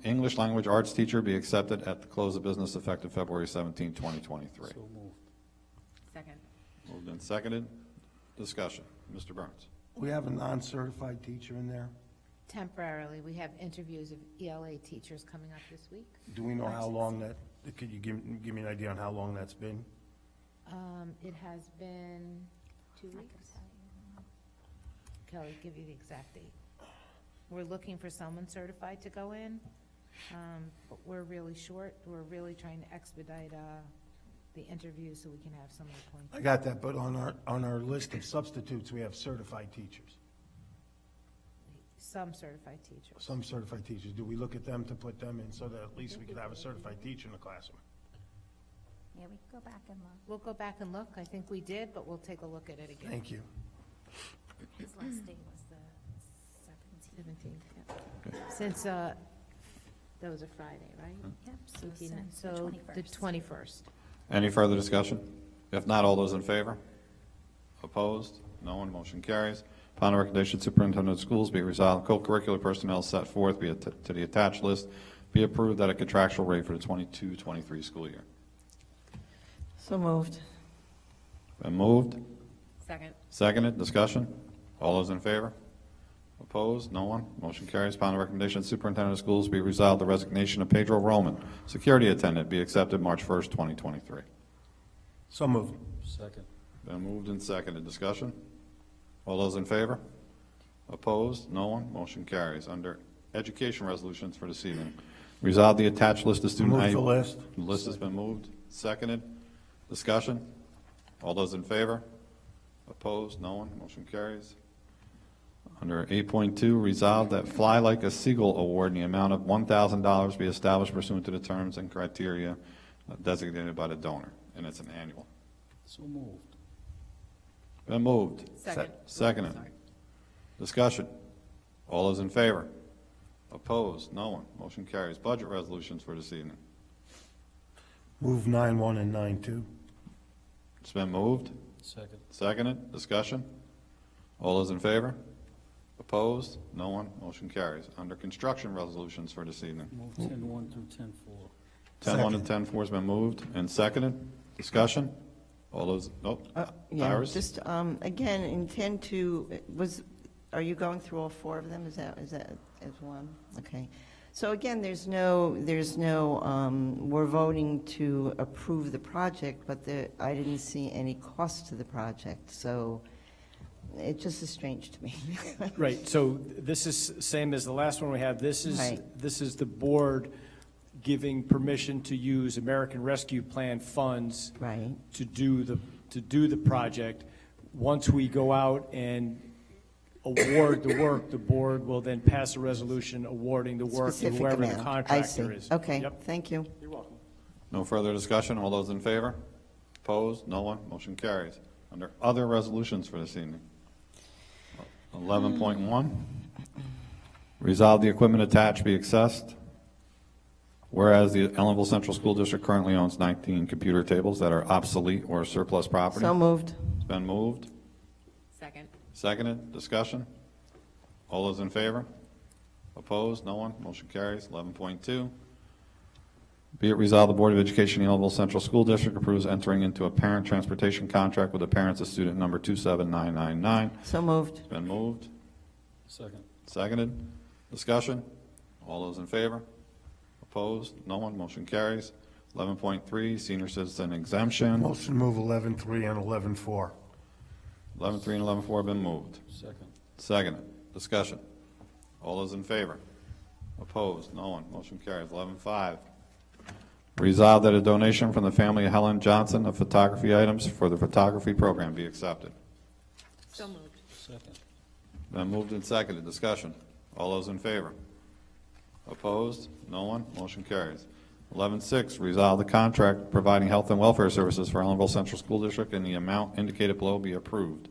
English language arts teacher, be accepted at the close of business effective February 17, 2023. So moved. Second. Moved and seconded. Discussion. Mr. Burns. We have a non-certified teacher in there. Temporarily, we have interviews of ELA teachers coming up this week. Do we know how long that, could you give me an idea on how long that's been? It has been 2 weeks. Kelly, give you the exact date. We're looking for someone certified to go in, but we're really short. We're really trying to expedite the interviews so we can have someone appointed. I got that, but on our list of substitutes, we have certified teachers. Some certified teachers. Some certified teachers. Do we look at them to put them in so that at least we could have a certified teacher in the classroom? Yeah, we can go back and look. We'll go back and look. I think we did, but we'll take a look at it again. Thank you. His last date was the 17th. 17th, yeah. Since, that was a Friday, right? Yep, so We can- since the So 21st. the 21st. Any further discussion? If not, all those in favor? Opposed? No one. Motion carries. Upon the recommendation of Superintendent of Schools, be it resolved, co-curricular personnel set forth to the attached list be approved at a contractual rate for the 22-23 school year. So moved. Been moved? Second. Seconded. Discussion? All those in favor? Opposed? No one? Motion carries. Upon the recommendation of Superintendent of Schools, be resolved the resignation of Pedro Roman, security attendant, be accepted March 1st, 2023. So moved. Second. Been moved and seconded. Discussion? All those in favor? Opposed? No one? Motion carries. Under education resolutions for this evening, resolve the attached list of student. Move the list. The list has been moved, seconded. Discussion? All those in favor? Opposed? No one? Motion carries. Under 8.2, resolve that Fly Like a Seagull Award in the amount of $1,000 be established pursuant to the terms and criteria designated by the donor, and it's an annual. So moved. Been moved. Second. Seconded. Discussion. All those in favor? Opposed? No one. Motion carries. Budget resolutions for this evening. Move 9-1 and 9-2. It's been moved. Second. Seconded. Discussion. All those in favor? Opposed? No one. Motion carries. Under construction resolutions for this evening. Move 10-1 through 10-4. 10-1 and 10-4 has been moved and seconded. Discussion. All those, Yeah, Iris? just, again, intend to, are you going through all four of them? Is that as one? Okay. So again, there's no, we're voting to approve the project, but I didn't see any cost to the project, so it just is strange to me. Right, so this is same as the last one we had. This Right. is the board giving permission to use American Rescue Plan funds Right. to do the project. Once we go out and award the work, the board will then pass a resolution awarding the work to Specific whoever the amount. contractor I is. see. Okay, Yep. thank you. You're welcome. No further discussion. All those in favor? Opposed? No one. Motion carries. Under other resolutions for this evening. 11.1, resolve the equipment attached be accessed. Whereas the Ellenville Central School District currently owns 19 computer tables that are obsolete or surplus property. So moved. It's been moved. Second. Seconded. Discussion. All those in favor? Opposed? No one? Motion carries. 11.2. Be it resolved, the Board of Education, Yellowville Central School District approves entering into a parent transportation contract with the parents of student number 27999. So moved. It's been moved. Second. Seconded. Discussion? All those in favor? Opposed? No one? Motion carries. 11.3, senior citizen exemption. Motion to move 11.3 and 11.4. 11.3 and 11.4 have been moved. Second. Seconded. Discussion? All those in favor? Opposed? No one. Motion carries. 11.5. Resolved that a donation from the family of Helen Johnson of photography items for the photography program be accepted. So moved. Second. Been moved and seconded. Discussion? All those in favor? Opposed? No one? Motion carries. 11.6, resolve the contract providing health and welfare services for Ellenville Central School District in the amount indicated below be approved.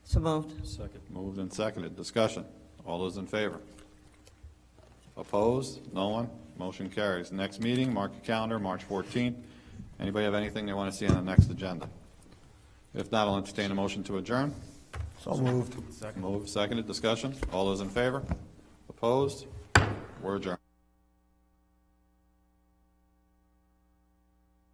So moved. Second. Moved and seconded. Discussion? All those in favor? Opposed? No one? Motion carries. Next meeting, mark your calendar, March 14th. Anybody have anything they want to see on the next agenda? If not, I'll entertain a motion to adjourn. So moved. Moved, seconded. Discussion? All those in favor? Opposed? We're adjourned.